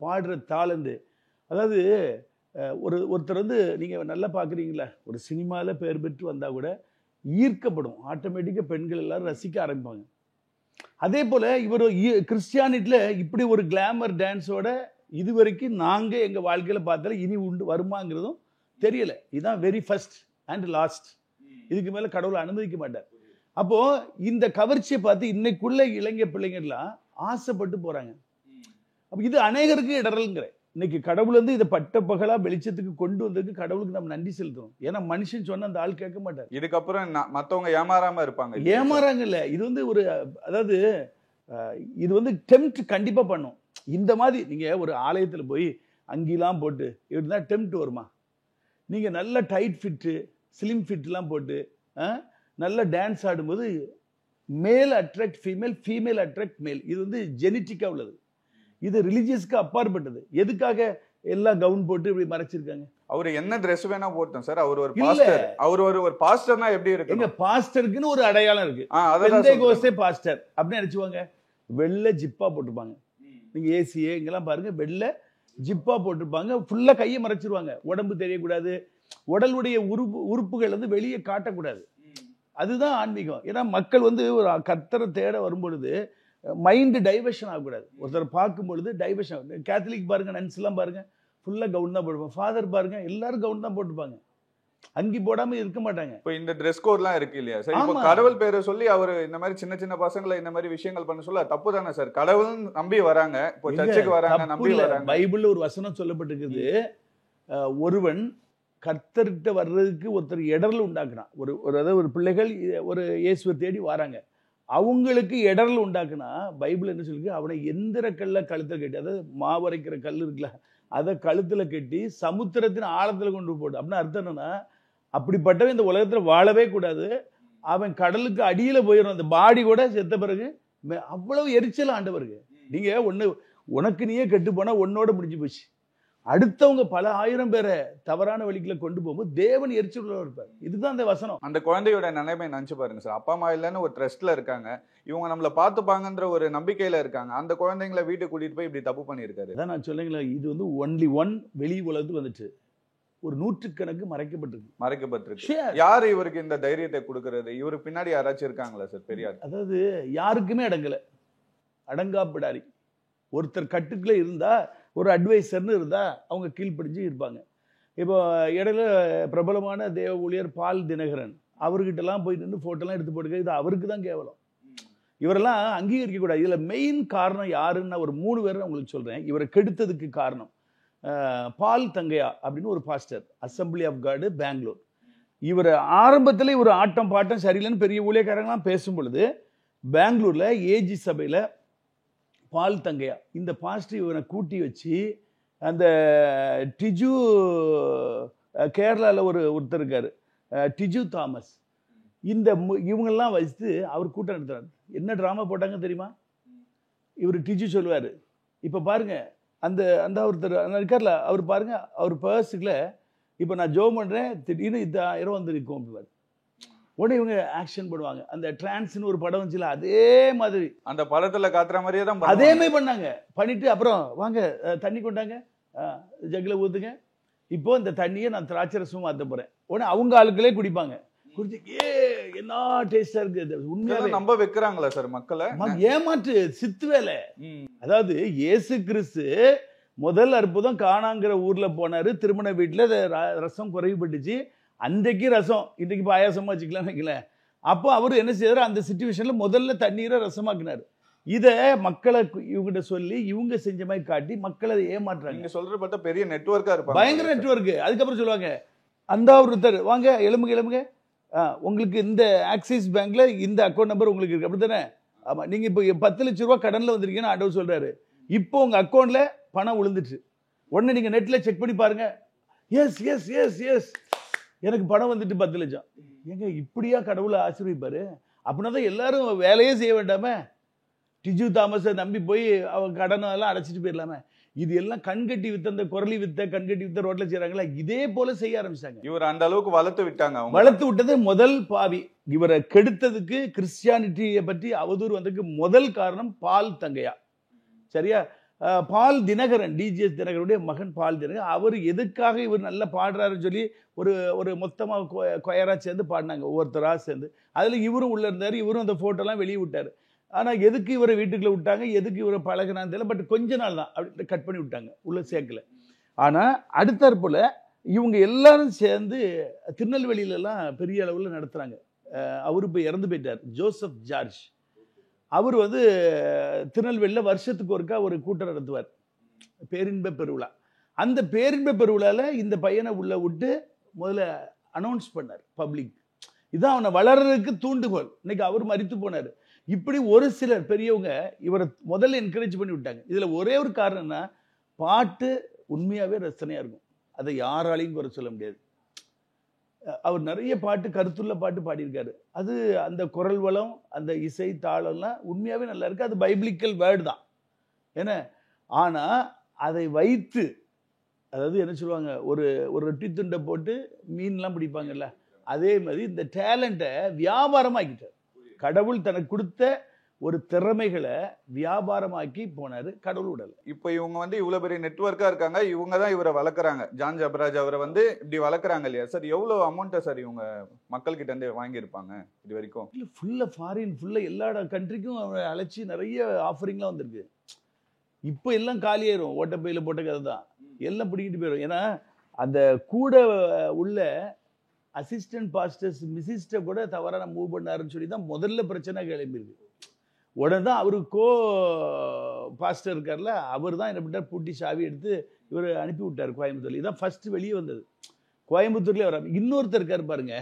பாடுற தாளந்து. அதாவது ஒருத்தர் நீங்கள் நல்லா பார்க்குறீங்களா, ஒரு சினிமாவில் பெயர் பெற்று வந்தால் கூட ஈர்க்கப்படும், ஆட்டோமேட்டிக்காக பெண்கள் எல்லாரும் ரசிக்க ஆரம்பிப்பாங்க. அதே போல் இவர் கிறிஸ்டியானிட்டியில் இப்படி ஒரு கிளாமர் டான்ஸோட இதுவரைக்கும் நாங்கள் எங்கள் வாழ்க்கையில் பார்த்தால இனி உண்டு வருமாங்கிறதும் தெரியலை. இதுதான் வெரி ஃபர்ஸ்ட் அண்ட் லாஸ்ட். இதுக்கு மேலே கடவுளை அனுமதிக்க மாட்டார். அப்போது இந்த கவர்ச்சியை பார்த்து இன்னைக்குள்ள இளைஞ பிள்ளைங்கள்லாம் ஆசைப்பட்டு போகிறாங்க. அப்போ இது அநேகருக்கு இடரல்ங்கிறேன். இன்னைக்கு கடவுள் இதை பட்ட பகலா வெளிச்சத்துக்கு கொண்டு வந்ததுக்கு கடவுளுக்கு நம்ம நன்றி செலுத்தணும். ஏன்னா மனுஷன் சொன்ன அந்த ஆள் கேட்க மாட்டார். இதுக்கப்புறம் மத்தவங்க ஏமாறாம இருப்பாங்க. ஏமாறாங்க இல்ல, இது ஒரு அதாவது இது டெம்ப்ட் கண்டிப்பா பண்ணும். இந்த மாதிரி நீங்க ஒரு ஆலயத்துல போய் அங்கெல்லாம் போட்டு இருந்தா டெம்ப்ட் வருமா? நீங்க நல்ல டைட் ஃபிட்டு, ஸ்லிம் ஃபிட்லாம் போட்டு நல்ல டான்ஸ் ஆடும்போது மேல் அட்ராக்ட் ஃபீமேல், ஃபீமேல் அட்ராக்ட் மேல். இது ஜெனட்டிக்கா உள்ளது. இது ரிலிஜியஸ்க்கு அப்பாற்பட்டது. எதுக்காக எல்லாம் கவுன் போட்டு இப்படி மறைச்சிருக்காங்க? அவர் என்ன ட்ரெஸ் வேணா போட்டோம் சார். அவர் ஒரு பாஸ்டர். அவர் ஒரு பாஸ்டர்னா எப்படி இருக்கு? எங்க பாஸ்டருக்கு ஒரு அடையாளம் இருக்கு. பெந்தேகோஸ்தே பாஸ்டர் அப்படி நினைச்சுவாங்க. வெள்ளை ஜிப்பா போட்டுப்பாங்க. நீங்க ஏசிஏ இங்கெல்லாம் பாருங்க, வெள்ளை ஜிப்பா போட்டுருப்பாங்க. ஃபுல்லா கையை மறைச்சிருவாங்க. உடம்பு தெரியக்கூடாது, உடலுடைய உறுப்புகள் வெளியே காட்டக்கூடாது. அதுதான் ஆன்மீகம். ஏன்னா மக்கள் ஒரு கர்த்தரை தேட வரும்பொழுது மைண்டு டைவர்ஷன் ஆகக்கூடாது. ஒருத்தர் பார்க்கும் பொழுது டைவர்ஷன். கேத்தலிக் பாருங்க, நன்ஸ் எல்லாம் பாருங்க, ஃபுல்லா கவுன் தான் போட்டுப்பாங்க. ஃபாதர் பாருங்க, எல்லாரும் கவுன் தான் போட்டுப்பாங்க, அங்கி போடாம இருக்க மாட்டாங்க. இப்போ இந்த ட்ரெஸ் கோட்லாம் இருக்கு இல்லையா சார்? இப்போ கடவுள் பேரை சொல்லி அவர் இந்த மாதிரி சின்ன சின்ன பசங்களை இந்த மாதிரி விஷயங்கள் பண்ண சொல்ல தப்பு தானே சார்? கடவுள் நம்பி வராங்க, இப்போ சர்ச்சுக்கு வராங்க, நம்பி வராங்க. பைபிள்ல ஒரு வசனம் சொல்லப்பட்டிருக்குது, ஒருவன் கர்த்தர்கிட்ட வர்றதுக்கு ஒருத்தர் இடர்ல உண்டாக்குனான். அதாவது ஒரு பிள்ளைகள் ஒரு இயேசுவை தேடி வராங்க, அவங்களுக்கு இடர்ல உண்டாக்குனா பைபிள் என்ன சொல்லிருக்கு, அவனை எந்திர கல்ல கழுத்துல கட்டி, அதாவது மாவரைக்கிற கல் இருக்குல்ல, அதை கழுத்துல கட்டி சமுத்திரத்தின் ஆழத்துல கொண்டு போட்டு. அப்படின்னா அர்த்தம் என்னன்னா, அப்படிப்பட்டவன் இந்த உலகத்துல வாழவே கூடாது, அவன் கடலுக்கு அடியில போயிடும், அந்த பாடி கூட செத்த பிறகு. அவ்வளவு எரிச்சல் ஆண்டவருக்கு. நீங்க உனக்கு நீயே கெட்டு போனா உன்னோட முடிஞ்சு போச்சு. அடுத்தவங்க பல ஆயிரம் பேரை தவறான வழிக்குள்ள கொண்டு போகும்போது தேவன் எரிச்சல் இருப்பார். இதுதான் அந்த வசனம். அந்த குழந்தையோட நிலைமை நினைச்சு பாருங்க சார். அப்பா அம்மா இல்லைன்னு ஒரு ட்ரஸ்ட்ல இருக்காங்க, இவங்க நம்மள பார்த்துப்பாங்கன்ற ஒரு நம்பிக்கையில இருக்காங்க, அந்த குழந்தைங்களை வீட்டுக்கு கூட்டிட்டு போய் இப்படி தப்பு பண்ணியிருக்காரு. அதான் நான் சொல்லுங்களேன், இது வந்து ஒன்லி ஒன் வெளி உலகத்துக்கு வந்துச்சு, ஒரு நூற்றுக்கணக்கு மறைக்கப்பட்டிருக்கு. யாரு இவருக்கு இந்த தைரியத்தை கொடுக்கறது? இவருக்கு பின்னாடி யாராச்சும் இருக்காங்களா சார் பெரியார்? அதாவது யாருக்குமே அடங்கல, அடங்காப்பிடாரி. ஒருத்தர் கட்டுக்குள்ள இருந்தா, ஒரு அட்வைசர்னு இருந்தா அவங்க கீழ்ப்படிஞ்சு இருப்பாங்க. இப்போ இடையில பிரபலமான தேவ ஊழியர் பால் தினகரன், அவர்கிட்டலாம் போய் நின்று ஃபோட்டோலாம் எடுத்து போட்டுக்க, இது அவருக்கு தான் கேவலம். இவரெல்லாம் அங்கீகரிக்க கூடாது. இதுல மெயின் காரணம் யாருன்னு நான் ஒரு 3 பேரை உங்களுக்கு சொல்றேன். இவரை கெடுத்ததுக்கு காரணம் பால் தங்கையா அப்படின்னு ஒரு pastor, assembly of God Bangalore. இவர் ஆரம்பத்தில் ஒரு ஆட்டம் பாட்டம் சரியில்லைன்னு பெரிய ஊழியக்காரங்களாம் பேசும் பொழுது, பெங்களூர்ல ஏஜி சபையில பால் தங்கையா இந்த பாஸ்டர் இவனை கூட்டி வச்சு, அந்த டிஜு கேரளாவில் ஒருத்தர் இருக்காரு, டிஜு தாமஸ், இந்த இவங்கெல்லாம் வச்சு அவர் கூட்டம் நடத்துறாரு. என்ன ட்ராமா போட்டாங்க தெரியுமா? இவர் டிஜு சொல்லுவார், இப்போ பாருங்க அந்த அந்த ஒருத்தர் இருக்கார்ல, அவர் பாருங்க, அவர் பர்ஸுக்குள்ள இப்போ நான் ஜோ பண்ணுறேன், திடீர்னு 10,000 வந்து இருக்கும் அப்படிவார். உடனே இவங்க ஆக்ஷன் பண்ணுவாங்க. அந்த டிரான்ஸ்னு ஒரு படம் வந்துச்சுல, அதே மாதிரி அந்த படத்துல காட்டுற மாதிரியே தான் அதே மாதிரி பண்ணாங்க. பண்ணிட்டு அப்புறம் வாங்க தண்ணி கொண்டாங்க, ஜக்கில் ஊத்துங்க, இப்போ இந்த தண்ணியை நான் திராட்சை ரசமும் மாற்ற போறேன். உடனே அவங்க ஆளுக்களே குடிப்பாங்க. குடிச்சு என்ன டேஸ்டா இருக்கு. உண்மையாவே நம்ப வைக்கிறாங்களா சார் மக்களை? ஏமாற்று, சித்து வேலை. அதாவது இயேசு கிறிஸ்து முதல் அற்புதம் கானாங்கிற ஊர்ல போனாரு, திருமண வீட்டுல ரசம் குறைவுபட்டுச்சு, அன்றைக்கு ரசம், இன்றைக்கு பாயாசமா வச்சுக்கலாம் வைக்கல. அப்போ அவர் என்ன செய்யறாரு, அந்த சிச்சுவேஷன்ல முதல்ல தண்ணீரை ரசமாக்கினாரு. இதை மக்களை இவங்கிட்ட சொல்லி இவங்க செஞ்ச மாதிரி காட்டி மக்களை ஏமாற்றுறாங்க. நீங்க சொல்ற பார்த்தா பெரிய நெட்வொர்க்கா இருப்பாங்க, பயங்கர நெட்வொர்க். அதுக்கப்புறம் சொல்லுவாங்க, அந்த ஒருத்தர் வாங்க எழுமுங்க, உங்களுக்கு இந்த ஆக்சிஸ் பேங்க்ல இந்த அக்கௌண்ட் நம்பர் உங்களுக்கு இருக்கு, அப்படித்தானே? ஆமா, நீங்க இப்போ 10 லட்சம் ரூபாய் கடன்ல வந்திருக்கீங்கன்னு ஆண்டவர் சொல்றாரு. இப்போ உங்க அக்கௌண்ட்ல பணம் விழுந்துச்சு. உடனே நீங்க நெட்ல செக் பண்ணி பாருங்க, எஸ் எஸ் எஸ் எஸ் எனக்கு பணம் வந்துட்டு 10 லட்சம். ஏங்க இப்படியா கடவுளை ஆசீர்வதிப்பாரு? அப்படின்னா தான் எல்லாரும் வேலையே செய்ய வேண்டாமே, டிஜு தாமஸை நம்பி போய் அவங்க கடனெல்லாம் அடைச்சிட்டு போயிடலாமே. இது எல்லாம் கண்கட்டி வித்த, அந்த குரலி வித்த, கண்கட்டி வித்த ரோட்ல செய்யறாங்களா, இதே போல செய்ய ஆரம்பிச்சாங்க. இவர் அந்த அளவுக்கு வளர்த்து விட்டாங்க. வளர்த்து விட்டது முதல் பாவி. இவரை கெடுத்ததுக்கு, கிறிஸ்டியானிட்டியை பற்றி அவதூறு வந்ததுக்கு முதல் காரணம் பால் தங்கையா. சரியா? பால் தினகரன், டிஜிஎஸ் தினகரனுடைய மகன் பால் தினகரன், அவர் எதுக்காக இவர் நல்லா பாடுறாருன்னு சொல்லி ஒரு மொத்தமாக கொயரா சேர்ந்து பாடினாங்க, ஒவ்வொருத்தராக சேர்ந்து. அதில் இவரும் உள்ள இருந்தார், இவரும் அந்த ஃபோட்டோலாம் வெளியே விட்டார். ஆனால் எதுக்கு இவரை வீட்டுக்குள்ளே விட்டாங்க, எதுக்கு இவரை பழகினான்னு தெரியல. பட் கொஞ்ச நாள் தான் அப்படி கட் பண்ணி விட்டாங்க, உள்ள சேர்க்கல. ஆனால் அடுத்தாற்போல் இவங்க எல்லாரும் சேர்ந்து திருநெல்வேலியிலலாம் பெரிய அளவில் நடத்துகிறாங்க. அவர் இப்போ இறந்து போயிட்டார், ஜோசப் ஜார்ஜ். அவர் திருநெல்வேலியில் வருஷத்துக்கு ஒருக்கா ஒரு கூட்டம் நடத்துவார், பேரின்ப பெருவிழா. அந்த பேரின்ப பெருவிழாவில் இந்த பையனை உள்ள விட்டு முதல்ல அனௌன்ஸ் பண்ணார் பப்ளிக். இதான் அவனை வளர்றதுக்கு தூண்டுகோல். இன்னைக்கு அவர் மரித்து போனார். இப்படி ஒரு சிலர் பெரியவங்க இவரை முதல்ல என்கரேஜ் பண்ணி விட்டாங்க. இதில் ஒரே ஒரு காரணம்னா, பாட்டு உண்மையாகவே ரசனையாக இருக்கும், அதை யாராலையும் குறை சொல்ல முடியாது. அவர் நிறைய பாட்டு, கருத்துள்ள பாட்டு பாடியிருக்காரு. அது அந்த குரல் வளம், அந்த இசை தாளம்லாம் உண்மையாகவே நல்லா இருக்கு. அது பைபிளிக்கல் வேர்டு தான், ஏன்னா. ஆனால் அதை வைத்து, அதாவது என்ன சொல்லுவாங்க, ஒரு ரொட்டி துண்டை போட்டு மீன்லாம் பிடிப்பாங்கல்ல, அதே மாதிரி இந்த டேலண்ட்டை வியாபாரமாக்கிட்டார். கடவுள் தனக்கு கொடுத்த ஒரு திறமைகளை வியாபாரமாக்கி போனாரு. கடவுள் விடல. இப்போ இவங்க வந்து இவ்வளவு பெரிய நெட்வொர்க்கா இருக்காங்க, இவங்க தான் இவரை வளர்க்குறாங்க. ஜான் ஜபராஜ் அவரை வந்து இப்படி வளர்க்குறாங்க இல்லையா சார்? எவ்வளவு அமௌண்ட்டை சார் இவங்க மக்கள் கிட்ட இருந்து வாங்கியிருப்பாங்க இது வரைக்கும்? இல்ல ஃபுல்லா ஃபாரின் ஃபுல்லா எல்லா கண்ட்ரிக்கும் அவரை அழைச்சி நிறைய ஆஃபரிங்லாம் வந்திருக்கு. இப்போ எல்லாம் காலியாயிரும். ஓட்டப்பையில போட்ட கதை தான். எல்லாம் பிடிக்கிட்டு போயிடும். ஏன்னா அந்த கூட உள்ள அசிஸ்டன்ட் பாஸ்டர்ஸ் மிசிஸ்ட கூட தவறான மூவ் பண்ணாருன்னு சொல்லி தான் முதல்ல பிரச்சனை கிளம்பியிருக்கு. உடனே தான் அவரு பாஸ்டர் இருக்கார்ல, அவர் தான் என்ன பண்ணிட்டார், பூட்டி சாவி எடுத்து இவர் அனுப்பி விட்டார் கோயம்புத்தூர்ல. இதான் ஃபர்ஸ்ட் வெளியே வந்தது. கோயம்புத்தூர்லேயே வர இன்னொருத்தர் இருக்கார் பாருங்க,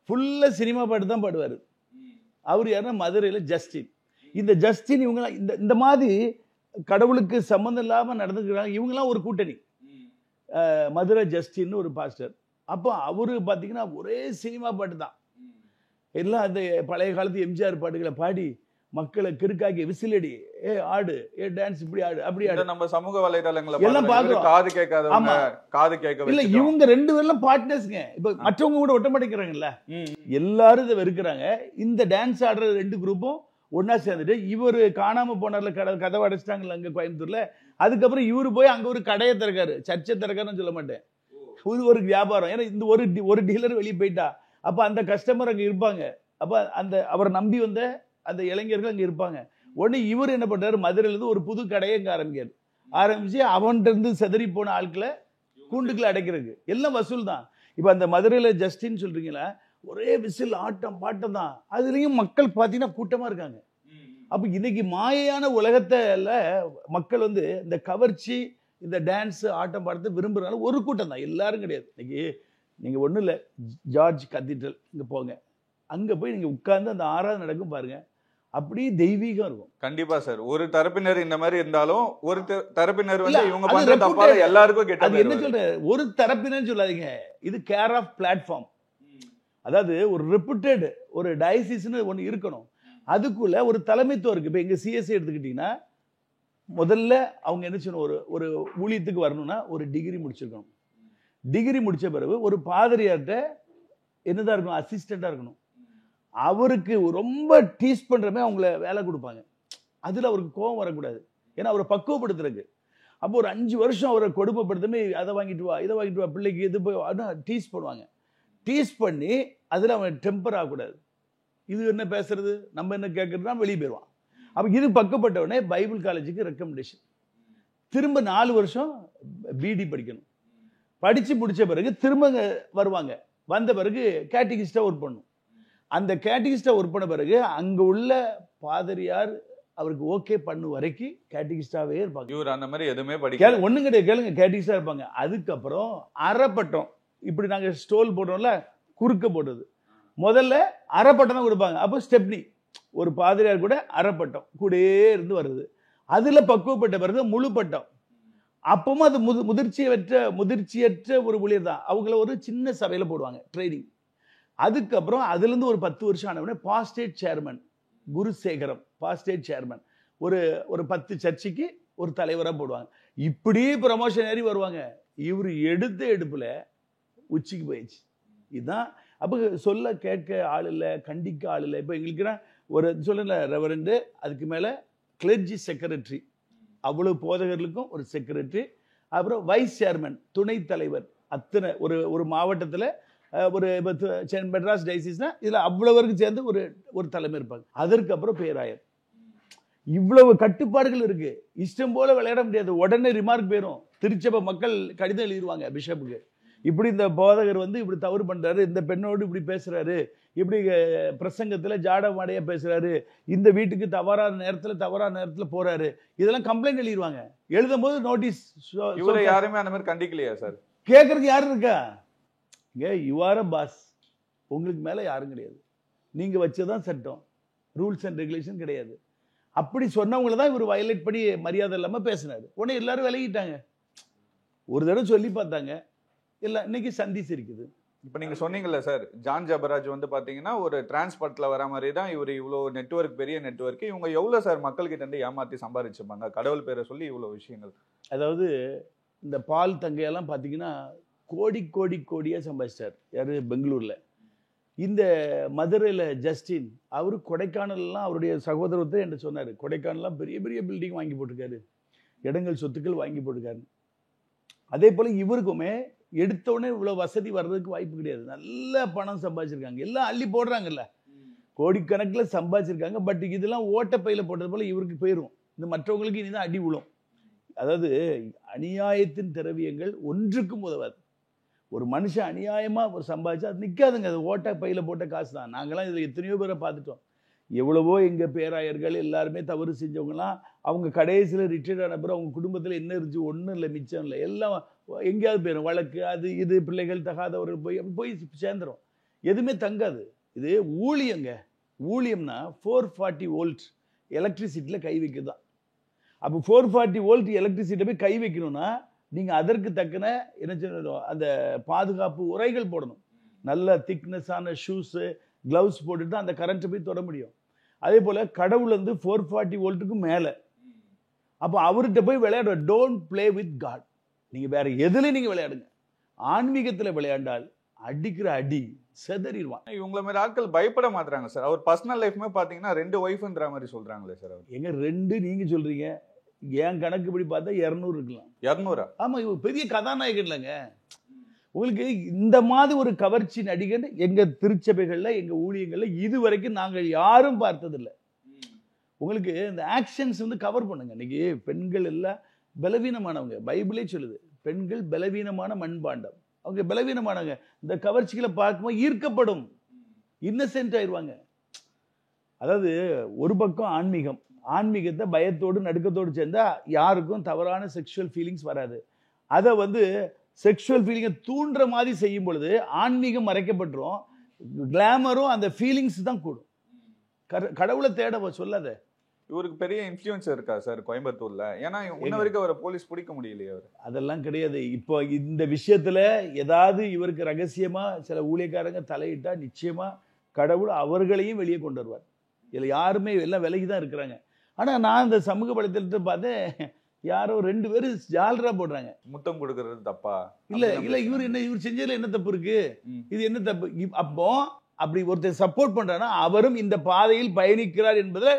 ஃபுல்லா சினிமா பாட்டு தான் பாடுவார். அவர் யாருன்னா மதுரையில் ஜஸ்டின். இந்த ஜஸ்டின் இவங்கலாம் இந்த மாதிரி கடவுளுக்கு சம்மந்தம் இல்லாமல் நடந்துக்கிறாங்க. இவங்கெல்லாம் ஒரு கூட்டணி. மதுரை ஜஸ்டின்னு ஒரு பாஸ்டர். அப்போ அவரு பார்த்தீங்கன்னா ஒரே சினிமா பாட்டு தான். எல்லாம் அந்த பழைய காலத்து எம்ஜிஆர் பாட்டுகளை பாடி மக்களை கிறுக்காக்கி விசிலடி, ஏ ஆடு, ஏ டான்ஸ், இப்படி ஆடு, அப்படி ஆடு. நம்ம சமூக வலைதளங்களை எல்லாம் பார்க்கிறோம். காது கேட்காதவங்க காது கேட்க இல்ல, இவங்க ரெண்டு பேர்லாம் பார்ட்னர்ஸ்ங்க. இப்ப மற்றவங்க கூட ஒட்ட மாட்டேங்கிறாங்கல்ல, எல்லாரும் இதை வெறுக்கிறாங்க. இந்த டான்ஸ் ஆடுற ரெண்டு குரூப்பும் ஒன்னா சேர்ந்துட்டு இவரு காணாம போனார்ல, கதவை அடைச்சிட்டாங்கல்ல அங்க கோயம்புத்தூர்ல. அதுக்கப்புறம் இவரு போய் அங்க ஒரு கடையை திறக்காரு. சர்ச்சை திறக்காருன்னு சொல்ல மாட்டேன், ஒரு வியாபாரம். ஏன்னா இந்த ஒரு டீலர் வெளியே போயிட்டா அப்ப அந்த கஸ்டமர் அங்க இருப்பாங்க. அப்ப அந்த அவரை நம்பி வந்த அந்த இளைஞர்கள் அங்க இருப்பாங்க. உடனே இவர் என்ன பண்றாரு, மதுரையில இருந்து ஒரு புது கடையை அங்க ஆரம்பிச்சு அவன்கிட்ட இருந்து செதறி போன ஆட்களை கூண்டுக்குள்ள அடைக்கிறதுக்கு எல்லாம் வசூல் தான். இப்ப அந்த மதுரையில ஜஸ்டின் சொல்றீங்களா, ஒரே விசில் ஆட்டம் பாட்டம் தான். அதுலயும் மக்கள் பாத்தீங்கன்னா கூட்டமா இருக்காங்க. அப்ப இன்னைக்கு மாயையான உலகத்துல மக்கள் வந்து இந்த கவர்ச்சி, இந்த டான்ஸ், ஆட்டம் பாடத்தை விரும்புறதுனால ஒரு கூட்டம் தான், எல்லாரும் கிடையாது. இன்னைக்கு நீங்க ஒண்ணும் இல்லை, ஜார்ஜ் கத்தீட்ரல் இங்க போங்க, அங்க போய் நீங்க உட்கார்ந்து அந்த ஆராதனை நடக்கும் பாருங்க, அப்படியே தெய்வீகம் இருக்கும். கண்டிப்பா சார். ஒரு தரப்பினர் இந்த மாதிரி இருந்தாலும் ஒரு தரப்பினர் வந்து இவங்க பண்ற தப்பால எல்லாருக்கும் கெட்ட அது என்ன சொல்ற, ஒரு தரப்பினர் சொல்லாதீங்க, இது கேர் ஆஃப் பிளாட்ஃபார்ம். அதாவது ஒரு ரெப்யூட்டட் ஒரு டயசிஸ்னு ஒன்று இருக்கணும், அதுக்குள்ள ஒரு தலைமைத்துவம் இருக்கு. இப்போ எங்க சிஎஸ்சி எடுத்துக்கிட்டீங்கன்னா முதல்ல அவங்க என்ன செய்யணும், ஒரு ஊழியத்துக்கு வரணும்னா ஒரு டிகிரி முடிச்சிருக்கணும். டிகிரி முடிச்ச பிறகு ஒரு பாதிரியார்கிட்ட என்னதான் இருக்கணும், அசிஸ்டண்டா இருக்கணும். அவருக்கு ரொம்ப டீஸ் பண்றமே அவங்கள வேலை கொடுப்பாங்க. அதுல அவருக்கு கோபம் வரக்கூடாது, ஏன்னா அவரை பக்குவப்படுத்துறதுக்கு. அப்போ ஒரு 5 வருஷம் அவரை கொடுமைப்படுத்துமே, அதை வாங்கிட்டு வா, இதை வாங்கிட்டு வா, பிள்ளைக்கு இது போய் டீஸ் பண்ணுவாங்க. டீஸ் பண்ணி அதுல அவன் டெம்பர் ஆகக்கூடாது. இது என்ன பேசுறது, நம்ம என்ன கேட்கறதுனா வெளியே போயிடுவான். அப்ப இது பக்கப்பட்டவனே பைபிள் காலேஜுக்கு ரெக்கமெண்டேஷன். திரும்ப 4 வருஷம் பிடி படிக்கணும். படிச்சு முடிச்ச பிறகு திரும்ப வருவாங்க. வந்த பிறகு கேட்டகிஸ்டா ஒர்க் பண்ணும். அந்த கேட்டகிஸ்டா ஒர்க் பண்ண பிறகு அங்க உள்ள பாதிரியார் அவருக்கு ஓகே பண்ணு வரைக்கும் கேட்டகிஸ்டாவே இருப்பாங்க. இவர் அந்த மாதிரி எதுவுமே படிக்கல, ஒண்ணும் கிடையாது, கேளுங்க, கேட்டகிஸ்டா இருப்பாங்க. அதுக்கப்புறம் அரைப்பட்டம், இப்படி நாங்க ஸ்டோல் போடுறோம்ல, குறுக்க போடுறது, முதல்ல அரைப்பட்டம் தான் கொடுப்பாங்க. அப்போ ஸ்டெப்னி, ஒரு பாதிரியார் கூட அரைப்பட்டம் கூடயே இருந்து வருது. அதுல பக்குவப்பட்ட பிறகு முழு பட்டம். அப்பவும் அது முதிர்ச்சியற்ற ஒரு ஊழியர் தான். அவங்கள ஒரு சின்ன சபையில போடுவாங்க ட்ரைனிங். அதுக்கப்புறம் அதுல இருந்து ஒரு 10 வருஷம் ஆனவனே பாஸ்டேட் சேர்மன், குருசேகரம் பாஸ்டேட் சேர்மன், ஒரு 10 சர்ச்சுக்கு ஒரு தலைவரா போடுவாங்க. இப்படி ப்ரமோஷன் ஏறி வருவாங்க. இவர் எடுத்த எடுப்புல உச்சிக்கு போயிடுச்சு. இதுதான். அப்போ சொல்ல கேட்க ஆள் இல்லை, கண்டிக்க ஆள் இல்லை. இப்போ எங்களுக்குன்னா ஒரு சொல்லல ரெவரண்டு, அதுக்கு மேலே கிளர்ஜி செக்ரட்டரி, அவ்வளவு போதகர்களுக்கும் ஒரு செக்ரட்டரி, அப்புறம் வைஸ் சேர்மன், துணைத் தலைவர், அத்தனை ஒரு மாவட்டத்தில் ஒரு மெட்ராஸ் டைசிஸ்னா இதில் அவ்வளவருக்கு சேர்ந்து ஒரு தலைமை இருப்பாங்க. அதற்கப்புறம் பேராயர். இவ்வளவு கட்டுப்பாடுகள் இருக்கு. இஷ்டம் போல விளையாட முடியாது. உடனே ரிமார்க் போயிடும். திருச்சபை மக்கள் கடிதம் எழுதிடுவாங்க பிஷப்புக்கு, இப்படி இந்த போதகர் வந்து இப்படி தவறு பண்றாரு, இந்த பெண்ணோடு இப்படி பேசுறாரு, இப்படி பிரசங்கத்துல ஜாட மாடையா பேசுறாரு, இந்த வீட்டுக்கு தவறான நேரத்துல போறாரு, இதெல்லாம் கம்ப்ளைண்ட் எழுதிடுவாங்க. எழுதும் போது நோட்டீஸ். இவரை யாருமே அந்த மாதிரி கண்டிக்கலையா சார்? கேட்கறதுக்கு யாரு இருக்கா? யூ ஆர் அ பாஸ், உங்களுக்கு மேல யாரும் கிடையாது, நீங்க வச்சதான் சட்டம், ரூல்ஸ் அண்ட் ரெகுலேஷன் கிடையாது. அப்படி சொன்னவங்களை தான் இவர் வயலேட் பண்ணி மரியாதை இல்லாம பேசினாரு. உடனே எல்லாரும் விலகிட்டாங்க. ஒரு தடவை சொல்லி பார்த்தாங்க, எல்லாம் இன்னைக்கு சந்திச்சு இருக்குது. இப்போ நீங்க சொன்னீங்கல்ல சார், ஜான் ஜபராஜ் வந்து பாத்தீங்கன்னா ஒரு டிரான்ஸ்போர்ட்ல வர மாதிரி தான் இவர் இவ்வளவு நெட்வொர்க், பெரிய நெட்வொர்க். இவங்க எவ்வளவு சார் மக்கள் கிட்ட இருந்து ஏமாத்தி சம்பாதிச்சிருப்பாங்க, கடவுள் பேரை சொல்லி இவ்வளவு விஷயங்கள். அதாவது இந்த பால் தங்கையெல்லாம் பாத்தீங்கன்னா கோடியா சம்பாதிச்சிட்டார். யாரு? பெங்களூர்ல இந்த மதுரையில் ஜஸ்டின் அவர் கொடைக்கானல்லாம் அவருடைய சகோதரத்தை என்று சொன்னார். கொடைக்கானல்லாம் பெரிய பெரிய பில்டிங் வாங்கி போட்டிருக்காரு, இடங்கள் சொத்துக்கள் வாங்கி போட்டிருக்காரு. அதே போல் இவருக்குமே எடுத்தோடனே இவ்வளோ வசதி வர்றதுக்கு வாய்ப்பு கிடையாது. நல்ல பணம் சம்பாதிச்சிருக்காங்க, எல்லாம் அள்ளி போடுறாங்கல்ல, கோடிக்கணக்கில் சம்பாதிச்சிருக்காங்க. பட் இதெல்லாம் ஓட்டப்பையில் போட்டது போல் இவருக்கு போயிடும். இந்த மற்றவங்களுக்கு இனிதான் அடி விழும். அதாவது அநியாயத்தின் திரவியங்கள் ஒன்றுக்கும் உதவாது. ஒரு மனுஷன் அநியாயமாக ஒரு சம்பாதிச்சா அது நிற்காதுங்க. அது ஓட்ட பையில் போட்ட காசு தான். நாங்களாம் இதில் எத்தனையோ பேரை பார்த்துட்டோம். எவ்வளவோ எங்கள் பேராயர்கள் எல்லாருமே தவறு செஞ்சவங்கலாம் அவங்க கடைசியில் ரிட்டையர்ட் ஆன பிறகு அவங்க குடும்பத்தில் என்ன இருந்துச்சு? ஒன்றும் இல்லை, மிச்சம் இல்லை, எல்லாம் எங்கேயாவது போயிடும். வழக்கு அது இது, பிள்ளைகள் தகாதவர்கள் போய் சேர்ந்துடும். எதுவுமே தங்காது. இது ஊழியங்க. ஊழியம்னா 440 வோல்ட் எலக்ட்ரிசிட்டியில் கை வைக்க தான். அப்போ 440 வோல்ட் எலக்ட்ரிசிட்டியில் போய் கை வைக்கணும்னா நீங்கள் அதற்கு தக்கன என்ன சொல்லணும்? அந்த பாதுகாப்பு உரைகள் போடணும். நல்ல திக்னஸான ஷூஸு, க்ளவுஸ் போட்டுட்டு அந்த கரண்ட்டை போய் தொட முடியும். அதே போல் கடவுள் வந்து 440 வோல்ட்டுக்கு மேலே. அப்போ அவர்கிட்ட போய் விளையாடுற. Don't play with God. நீங்கள் வேற எதுலையும் நீங்கள் விளையாடுங்க. ஆன்மீகத்தில் விளையாண்டால் அடிக்கிற அடி செதறிடுவான். இவங்கள மாதிரி ஆட்கள் பயப்பட மாட்டாங்க சார். அவர் பர்சனல் லைஃப்மே பார்த்தீங்கன்னா 2 ஒய்ஃப்ன்ற மாதிரி சொல்றாங்களே சார். அவர் எங்க 2 நீங்க சொல்றீங்க, என் கணக்குப்படி பார்த்தா 200 இருக்கலாம். 200? ஆமா, இவங்க பெரிய கதாநாயகன் இல்லைங்க. உங்களுக்கு இந்த மாதிரி ஒரு கவர்ச்சி நடிகன் எங்க திருச்சபைகள்ல, எங்க ஊழியங்கள்ல இதுவரைக்கும் நாங்கள் யாரும் பார்த்ததில்லை. உங்களுக்கு இந்த ஆக்ஷன்ஸ் வந்து கவர் பண்ணுங்க. இன்னைக்கு பெண்கள் எல்லாம் பலவீனமானவங்க. பைபிளே சொல்லுது, பெண்கள் பலவீனமான மண்பாண்டம். அவங்க பலவீனமானவங்க. இந்த கவர்ச்சிகளை பார்க்கும்போது ஈர்க்கப்படும், இன்னசென்ட் ஆயிடுவாங்க. அதாவது ஒரு பக்கம் ஆன்மீகம், ஆன்மீகத்தை பயத்தோடு நடுக்கத்தோடு சேர்ந்தா யாருக்கும் தவறான செக்ஷுவல் ஃபீலிங்ஸ் வராது. அதை வந்து செக்ஷுவல் ஃபீலிங்கை தூண்டுற மாதிரி செய்யும் பொழுது ஆன்மீகம் மறைக்கப்பட்டுரும், கிளாமரும் அந்த ஃபீலிங்ஸ் தான் கூடும். கடவுளை தேட சொல்லாத. இவருக்கு பெரிய இன்ஃப்ளூயன்ஸ் இருக்கா சார் கோயம்புத்தூர்ல? ஏன்னா இன்ன வரைக்கும் அவரை போலீஸ் பிடிக்க முடியலையே. அவர் அதெல்லாம் கிடையாது. இப்போ இந்த விஷயத்துல ஏதாவது இவருக்கு ரகசியமா சில ஊழியக்காரங்க தலையிட்டா நிச்சயமா கடவுள் அவர்களையும் வெளியே கொண்டு வருவார். இதுல யாருமே எல்லாம் விலகி தான் இருக்கிறாங்க. ஆனா நான் இந்த சமூக வலைத்தளத்தை பார்த்தேன், யாரோ 2 பேரு ஜாலரா போடுறாங்க. முத்தம் கொடுக்கறது தப்பா? இல்ல இல்ல, இவர் செஞ்சதுல என்ன தப்பு இருக்கு? இது என்ன தப்பு? அப்போ அப்படி ஒருத்தர் சப்போர்ட் பண்றானா அவரும் இந்த பாதையில் பயணிக்கிறார் என்பது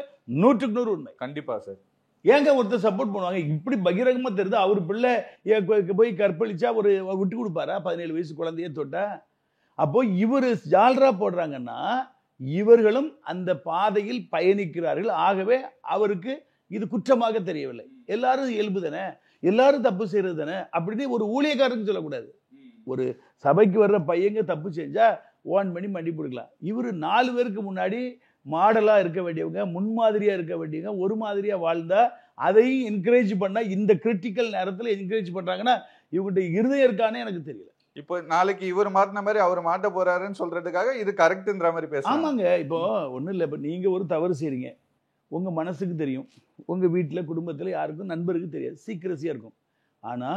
100க்கு 100 உண்மை. கண்டிப்பா சார். ஏங்க ஒருத்தர் சப்போர்ட் பண்ணுவாங்க? இப்படி பகிரங்கமா தெரியுது. அவர் பிள்ளை போய் கற்பழிச்சா ஒரு விட்டு கொடுப்பாரா? 17 வயசு குழந்தைய தொட்டா? அப்போ இவர் ஜாலரா போடுறாங்கன்னா இவர்களும் அந்த பாதையில் பயணிக்கிறார்கள். ஆகவே அவருக்கு இது குற்றமாக தெரியவில்லை. எல்லாரும் இயல்பு தானே, எல்லாரும் தப்பு செய்யறது தானே அப்படின்னு ஒரு ஊழியக்காரருக்கு சொல்லக்கூடாது. ஒரு சபைக்கு வர்ற பையங்க தப்பு செஞ்சா 1 மணி மன்னிப்பு கொடுக்கலாம். இவர் 4 பேருக்கு முன்னாடி மாடலா இருக்க வேண்டியவங்க, முன்மாதிரியா இருக்க வேண்டியவங்க, ஒரு மாதிரியா வாழ்ந்தா அதையும் என்கரேஜ் பண்ணா, இந்த கிரிட்டிக்கல் நேரத்தில் என்கரேஜ் பண்றாங்கன்னா இவங்ககிட்ட இருதயம் இருக்கானே எனக்கு தெரியல. இப்போ நாளைக்கு இவர் மாட்டின மாதிரி அவர் மாட்ட போறாருன்னு சொல்றதுக்காக இது கரெக்ட்ன்ற மாதிரி பேச. ஆமாங்க. இப்போ ஒன்றும் இல்லை. இப்போ நீங்க ஒரு தவறு செய்றீங்க, உங்க மனசுக்கு தெரியும், உங்க வீட்டில் குடும்பத்தில் யாருக்கும் நண்பருக்கு தெரியாது, சீக்கிரசியா இருக்கும். ஆனா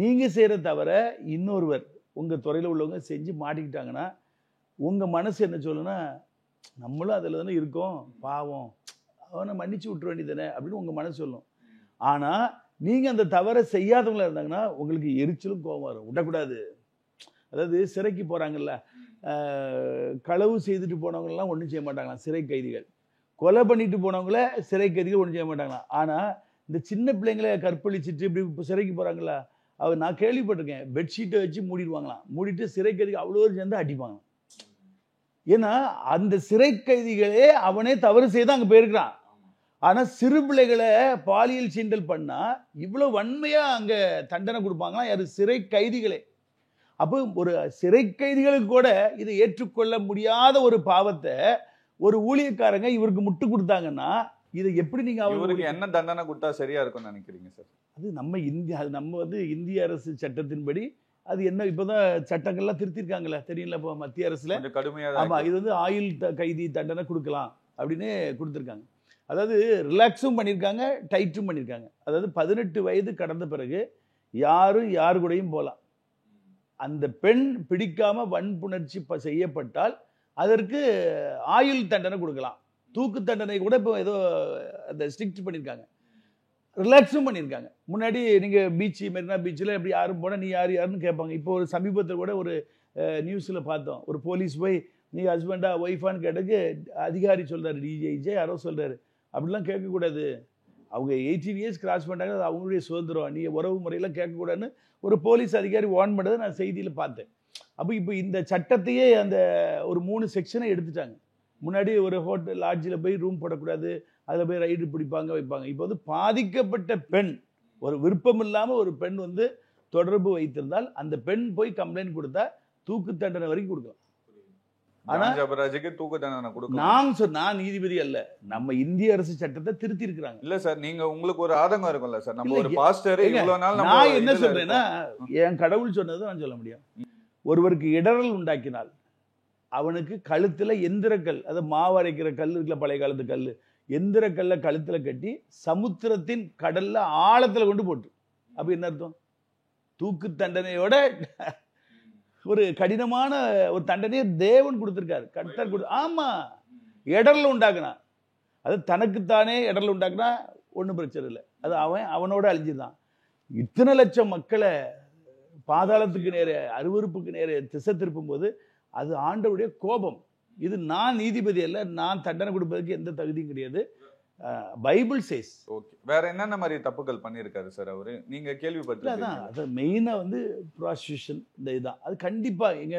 நீங்க செய்யற தவிர இன்னொருவர் உங்க துறையில் உள்ளவங்க செஞ்சு மாட்டிக்கிட்டாங்கன்னா உங்க மனசு என்ன சொல்லுன்னா, நம்மளும் அதில் தானே இருக்கோம், பாவம், அவனை மன்னிச்சு விட்டுற வேண்டியதானே அப்படின்னு உங்க மனசு சொல்லும். ஆனா நீங்க அந்த தவறை செய்யாதவங்களா இருந்தாங்கன்னா உங்களுக்கு எரிச்சலும் கோபம் வரும். விடக்கூடாது. அதாவது சிறைக்கு போறாங்கல்ல, களவு செய்துட்டு போனவங்கலாம் ஒன்றும் செய்ய மாட்டாங்களாம் சிறை கைதிகள். கொலை பண்ணிட்டு போனவங்கள சிறை கைதிகள் ஒன்றும் செய்ய மாட்டாங்களாம். ஆனா இந்த சின்ன பிள்ளைங்களை கற்பழிச்சிட்டு இப்படி சிறைக்கு போறாங்களா, நான் கேள்விப்பட்டிருக்கேன், பெட்ஷீட்டை வச்சு மூடிடுவாங்களாம். மூடிட்டு சிறை கைதிகள் அவ்வளோ சேர்ந்து அடிப்பாங்க. ஏன்னா அந்த சிறை கைதிகளே அவனே தவறு செய்து அங்கே போயிருக்கிறான். ஆனா சிறு பிள்ளைகளை பாலியல் சீண்டல் பண்ணா இவ்வளவு வன்மையா அங்க தண்டனை கொடுப்பாங்களா? யாரு? சிறை கைதிகளே. அப்போ ஒரு சிறை கைதிகளுக்கு கூட இதை ஏற்றுக்கொள்ள முடியாத ஒரு பாவத்தை ஒரு ஊழியக்காரங்க இவருக்கு முட்டு கொடுத்தாங்கன்னா இதை எப்படி நீங்க அவருக்கு என்ன தண்டனை கொடுத்தா சரியா இருக்கும்னு நினைக்கிறீங்க சார்? அது நம்ம வந்து இந்திய அரசு சட்டத்தின்படி அது என்ன இப்போதான் சட்டங்கள்லாம் திருத்திருக்காங்களே தெரியல. இப்போ மத்திய அரசுல கடுமையாக, ஆமா, இது வந்து ஆயுள் கைதி தண்டனை கொடுக்கலாம் அப்படின்னு கொடுத்துருக்காங்க. அதாவது ரிலாக்ஸும் பண்ணியிருக்காங்க, டைட்டும் பண்ணியிருக்காங்க. அதாவது 18 வயது கடந்த பிறகு யாரும் யாரு கூடயும் போகலாம். அந்த பெண் பிடிக்காம வன்புணர்ச்சி செய்யப்பட்டால் அதற்கு ஆயுள் தண்டனை கொடுக்கலாம். தூக்கு தண்டனை கூட இப்போ ஏதோ அந்த ஸ்ட்ரிக்ட் பண்ணியிருக்காங்க, ரிலாக்ஸும் பண்ணியிருக்காங்க. முன்னாடி நீங்கள் மெரினா பீச்சில் எப்படி யாரும் போனால் நீ யாருன்னு கேட்பாங்க. இப்போ ஒரு சமீபத்தில் கூட ஒரு நியூஸில் பார்த்தோம், ஒரு போலீஸ் போய் நீ ஹஸ்பண்டா ஒய்ஃபான்னு கேட்டதுக்கு அதிகாரி சொல்கிறாரு, டிஜே யாரோ சொல்கிறாரு, அப்படிலாம் கேட்கக்கூடாது, அவங்க 18 இயர்ஸ் கிராஸ் பண்ணிட்டாங்க, அது அவங்களுடைய சுதந்திரம், நீ உறவு முறையெல்லாம் கேட்கக்கூடாதுன்னு ஒரு போலீஸ் அதிகாரி வார்ன் பண்ணதை நான் செய்தியில் பார்த்தேன். அப்போ இப்போ இந்த சட்டத்தையே அந்த ஒரு 3 செக்ஷனை எடுத்துட்டாங்க. முன்னாடி ஒரு ஹோட்டல் லாட்ஜில் போய் ரூம் போடக்கூடாது, அதில் போய் ரைடு பிடிப்பாங்க வைப்பாங்க. இப்போ வந்து பாதிக்கப்பட்ட பெண், ஒரு விருப்பம் இல்லாமல் ஒரு பெண் வந்து தொடர்பு வைத்திருந்தால் அந்த பெண் போய் கம்ப்ளைண்ட் கொடுத்தா தூக்கு தண்டனை வரைக்கும் கொடுக்கலாம். ஆனா ஜபராஜுக்கு தூக்கு தண்டனை கொடுக்கலாம். நான் நீதிபதி அல்ல, நம்ம இந்திய அரசு சட்டத்தை திருத்தி இருக்கிறாங்க. இல்ல சார், நீங்க உங்களுக்கு ஒரு ஆதங்கம் இருக்கும்ல சார், நம்ம ஒரு பாஸ்டர் இவ்வளவு நாள் நான் என்ன சொல்றேன்னா, என் கடவுள் சொன்னதை நான் சொல்ல முடியும். ஒருவருக்கு இடரல் உண்டாக்கினால் அவனுக்கு கழுத்துல எந்திர கல், அது மாவு அரைக்கிற கல் இருக்குல்ல, பழைய காலத்து கல், எந்திர கல்ல கழுத்துல கட்டி சமுத்திரத்தின் கடல்ல ஆழத்துல கொண்டு போட்டு, அப்ப என்ன அர்த்தம்? தூக்கு தண்டனையோட ஒரு கடினமான ஒரு தண்டனையை தேவன் கொடுத்திருக்காரு, கர்த்தர் கொடு. ஆமா, இடரல் உண்டாக்குனா, அது தனக்குத்தானே இடரல் உண்டாக்குனா ஒன்றும் பிரச்சனை இல்லை, அது அவனோட அழிஞ்சுதான். இத்தனை லட்சம் மக்களை பாதாளத்துக்கு நேர, அருவருப்புக்கு நேர திசை திருப்பும் போது அது ஆண்டவருடைய கோபம். இது நான் நீதிபதி அல்ல, நான் தண்டனை கொடுப்பதற்கு எந்த தகுதியும் கிடையாது. Bible chase. ஓகே, வேற என்னென்ன மாதிரி தப்புகள் பண்ணியிருக்காரு சார் அவரு, நீங்க கேள்விப்பட்டிருக்கீங்க? அது மெயினா வந்து ப்ராஸ்டியூஷன், இந்த இதுதான். அது கண்டிப்பா எங்க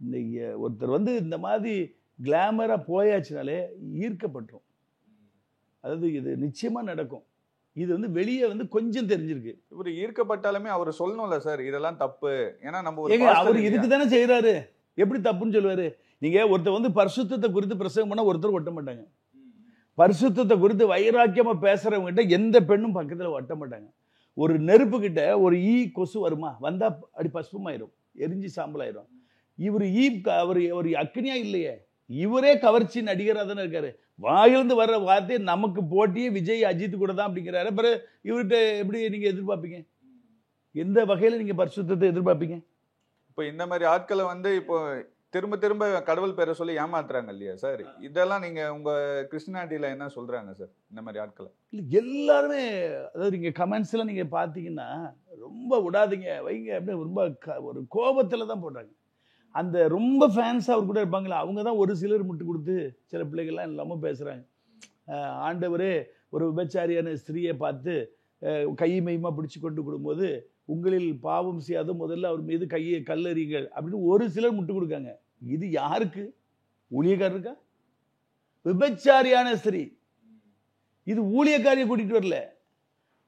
இந்த ஒருத்தர் வந்து இந்த மாதிரி கிளாமரா போயாச்சுனாலே ஈர்க்கப்பட்டுரும். அதாவது இது நிச்சயமா நடக்கும். இது வந்து வெளியே வந்து கொஞ்சம் தெரிஞ்சிருக்கு. இவர் ஈர்க்கப்பட்டாலுமே அவர் சொல்லணும்ல சார், இதெல்லாம் தப்பு. ஏன்னா நம்ம அவர் இதுக்கு தானே செய்யறாரு, எப்படி தப்புன்னு சொல்லுவாரு? நீங்க ஒருத்தர் வந்து பரிசுத்தத்தை குறித்து பிரசங்கம் பண்ணா ஒருத்தர் ஒட்ட மாட்டாங்க. பரிசுத்தத்தை குறித்து வைராக்கியமா பேசுறவங்க கிட்ட எந்த பெண்ணும் பக்கத்துல ஒட்ட மாட்டாங்க. ஒரு நெருப்பு கிட்ட ஒரு ஈ கொசு வருமா, வந்தா அப்படி பசுமாயிரும், எரிஞ்சு சாம்பலாயிரும். இவர் அவர் ஒரு அக்னியா இல்லையே, இவரே கவர்ச்சி நடிகரா தானே இருக்காரு. வாயிலிருந்து வர்ற வார்த்தை நமக்கு போட்டியே விஜய் அஜித் கூட தான் அப்படிங்கிறாரு. அப்புறம் இவர்கிட்ட எப்படி நீங்க எதிர்பார்ப்பீங்க? எந்த வகையில நீங்க பரிசுத்தத்தை எதிர்பார்ப்பீங்க? இப்போ இந்த மாதிரி ஆட்களை வந்து இப்போ திரும்ப திரும்ப கடவுள் பேரை சொல்லி ஏமாத்துறாங்க இல்லையா சார்? இதெல்லாம் நீங்க உங்க கிறிஸ்டியானிட்டியில என்ன சொல்றாங்க சார் இந்த மாதிரி ஆட்களை? இல்லை, எல்லாருமே அதாவது நீங்க கமெண்ட்ஸ்ல நீங்க பாத்தீங்கன்னா ரொம்ப விடாதீங்க வைங்க அப்படின்னு ரொம்ப ஒரு கோபத்துல தான் போடுறாங்க. அந்த ரொம்ப ஃபேன்ஸ் அவர் கூட இருப்பாங்களா, அவங்க தான் ஒரு சிலர் முட்டு கொடுத்து சில பிள்ளைகள்லாம் இல்லாமல் பேசுகிறாங்க. ஆண்டவரே ஒரு விபச்சாரியான ஸ்திரீயை பார்த்து கையுமையுமா பிடிச்சி கொண்டு கொடுக்கும்போது உங்களில் பாவம் செய்யாத முதல்ல அவர் மீது கையை கல்லறிங்கள் அப்படின்னு ஒரு சிலர் முட்டு கொடுக்காங்க. இது யாருக்கு? ஊழியக்காரருக்கா? விபச்சாரியான ஸ்திரீ, இது ஊழியக்காரியை கூட்டிட்டு வரல,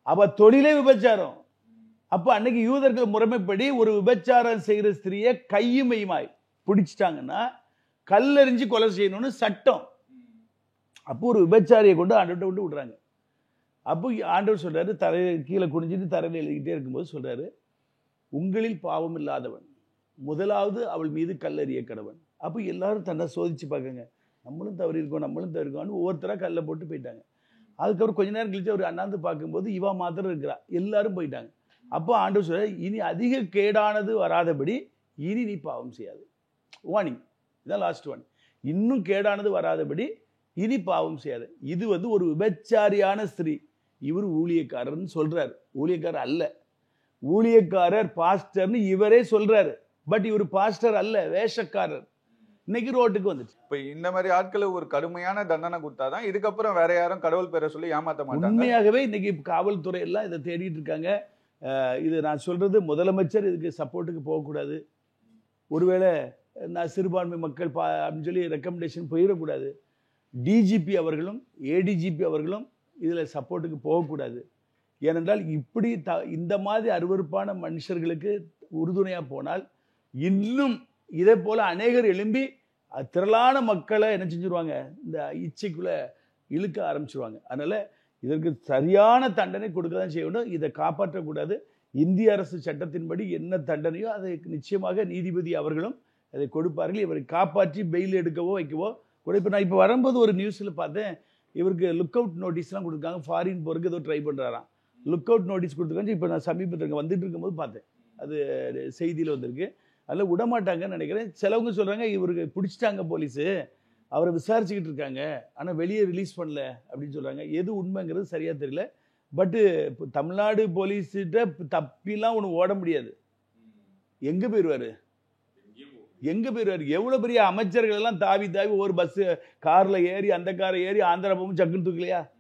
அவ தொழிலே விபச்சாரம். அப்ப அன்னைக்கு யூதர்கள் முறைமைப்படி ஒரு விபச்சாரம் செய்கிற ஸ்திரியை கையுமையுமாய் பிடிச்சிட்டாங்கன்னா கல்லெறிஞ்சு கொலை செய்யணும்னு சட்டம். அப்போ ஒரு விபச்சாரியை கொண்டு ஆண்டவர்கிட்ட விட்டு விடுறாங்க. அப்போ ஆண்டவர் சொல்றாரு, தரையை கீழே குனிஞ்சிட்டு தரையில் எழுதிக்கிட்டே இருக்கும்போது சொல்றாரு, உங்களில் பாவம் இல்லாதவன் முதலாவது அவள் மீது கல்லெறிய கடவன். அப்போ எல்லாரும் தன்னை சோதிச்சு பார்க்கங்க, நம்மளும் தவறி இருக்கோம்னு ஒவ்வொருத்தராக கல்லை போட்டு போயிட்டாங்க. அதுக்கப்புறம் கொஞ்ச நேரம் கழிச்சு அவர் அண்ணாந்து பார்க்கும்போது இவா மாத்திரம் இருக்கிறா, எல்லாரும் போயிட்டாங்க. அப்போ ஆண்டவர் சொல்ற, இனி அதிக கேடானது வராதபடி இனி நீ பாவம் செய்யாது. வார்னிங், இதான் லாஸ்ட் ஒன். இன்னும் கேடானது வராதபடி இனி பாவம் செய்யாது. இது வந்து ஒரு விபச்சாரியான ஸ்திரீ, இவர் ஊழியக்காரர்னு சொல்றாரு. ஊழியக்காரர் அல்ல, ஊழியக்காரர் பாஸ்டர்னு இவரே சொல்றாரு. பட் இவர் பாஸ்டர் அல்ல, வேஷக்காரர். இன்னைக்கு ரோட்டுக்கு வந்துச்சு. இப்ப இந்த மாதிரி ஆட்களை ஒரு கடுமையான தண்டனை கொடுத்தாதான் இதுக்கப்புறம் வேற யாரும் கடவுள் பேரை சொல்லி ஏமாத்த மாட்டாங்க. உண்மையாகவே இன்னைக்கு காவல்துறை எல்லாம் இதை தேடிட்டு இருக்காங்க. இது நான் சொல்றது, முதலமைச்சர் இதுக்கு சப்போர்ட்டுக்கு போகக்கூடாது. ஒருவேளை நான் சிறுபான்மை மக்கள் அப்படின்னு சொல்லி ரெக்கமெண்டேஷன் போயிடக்கூடாது. டிஜிபி அவர்களும் ஏடிஜிபி அவர்களும் இதில் சப்போர்ட்டுக்கு போகக்கூடாது. ஏனென்றால் இப்படி இந்த மாதிரி அருவருப்பான மனுஷர்களுக்கு உறுதுணையாக போனால் இன்னும் இதே போல் அநேகர் எழும்பி திரளான மக்களை என்ன செஞ்சுருவாங்க, இந்த இச்சைக்குள்ளே இழுக்க ஆரம்பிச்சிருவாங்க. அதனால் இதற்கு சரியான தண்டனை கொடுக்க தான் செய்ய வேண்டும். இதை காப்பாற்றக்கூடாது. இந்திய அரசு சட்டத்தின்படி என்ன தண்டனையோ அதை நிச்சயமாக நீதிபதி அவர்களும் அதை கொடுப்பார்கள். இவரை காப்பாற்றி பெயில் எடுக்கவோ வைக்கவோ கூட. இப்போ நான் இப்போ வரும்போது ஒரு நியூஸில் பார்த்தேன், இவருக்கு லுக் அவுட் நோட்டீஸ்லாம் கொடுத்துருக்காங்க. ஃபாரின் போகிறதுக்கு ஏதோ ட்ரை பண்ணுறாராம். லுக் அவுட் நோட்டீஸ் கொடுத்துருக்காங்க. இப்போ நான் சமீபத்தில் வந்துட்டு இருக்கும்போது பார்த்தேன், அது செய்தியில் வந்திருக்கு. அதில் விடமாட்டாங்கன்னு நினைக்கிறேன். சிலவங்க சொல்கிறாங்க இவருக்கு பிடிச்சிட்டாங்க போலீஸு, அவரை விசாரிச்சுக்கிட்டு இருக்காங்க, ஆனால் வெளியே ரிலீஸ் பண்ணல அப்படின்னு சொல்கிறாங்க. எது உண்மைங்கிறது சரியாக தெரியல. பட்டு இப்போ தமிழ்நாடு போலீஸ்கிட்ட தப்பிலாம் ஒன்று ஓட முடியாது. எங்கே போயிடுவார்? எங்க போயிருவாரு? எவ்வளவு பெரிய அமைச்சர்கள் எல்லாம் தாவி தாவி ஒரு பஸ் கார்ல ஏறி அந்த காரை ஏறி ஆந்திரா போகும் சக்குன்னு தூக்கலையா?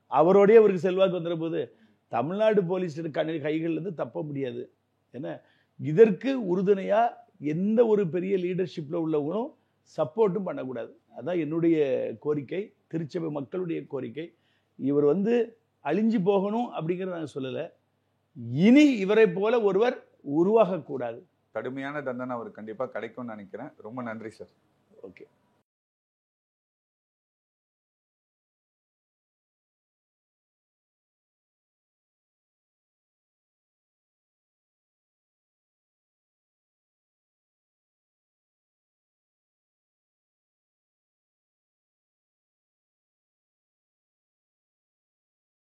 அவரோடய அவருக்கு செல்வாக்கு வந்துற போது தமிழ்நாடு போலீஸ் கைகள்ல இருந்து தப்ப முடியாது. ஏன்னா இதற்கு உறுதுணையா எந்த ஒரு பெரிய லீடர்ஷிப்ல உள்ளவங்களும் சப்போர்ட்டும் பண்ணக்கூடாது. அதான் என்னுடைய கோரிக்கை, திருச்சபை மக்களுடைய கோரிக்கை. இவர் அழிஞ்சு போகணும் அப்படிங்கிறத நான் சொல்லல. இனி இவரை போல ஒருவர் உருவாகக்கூடாது. கடுமையான தண்டனை அவர் கண்டிப்பா கிடைக்கும்னு நினைக்கிறேன். ரொம்ப நன்றி சார். ஓகே.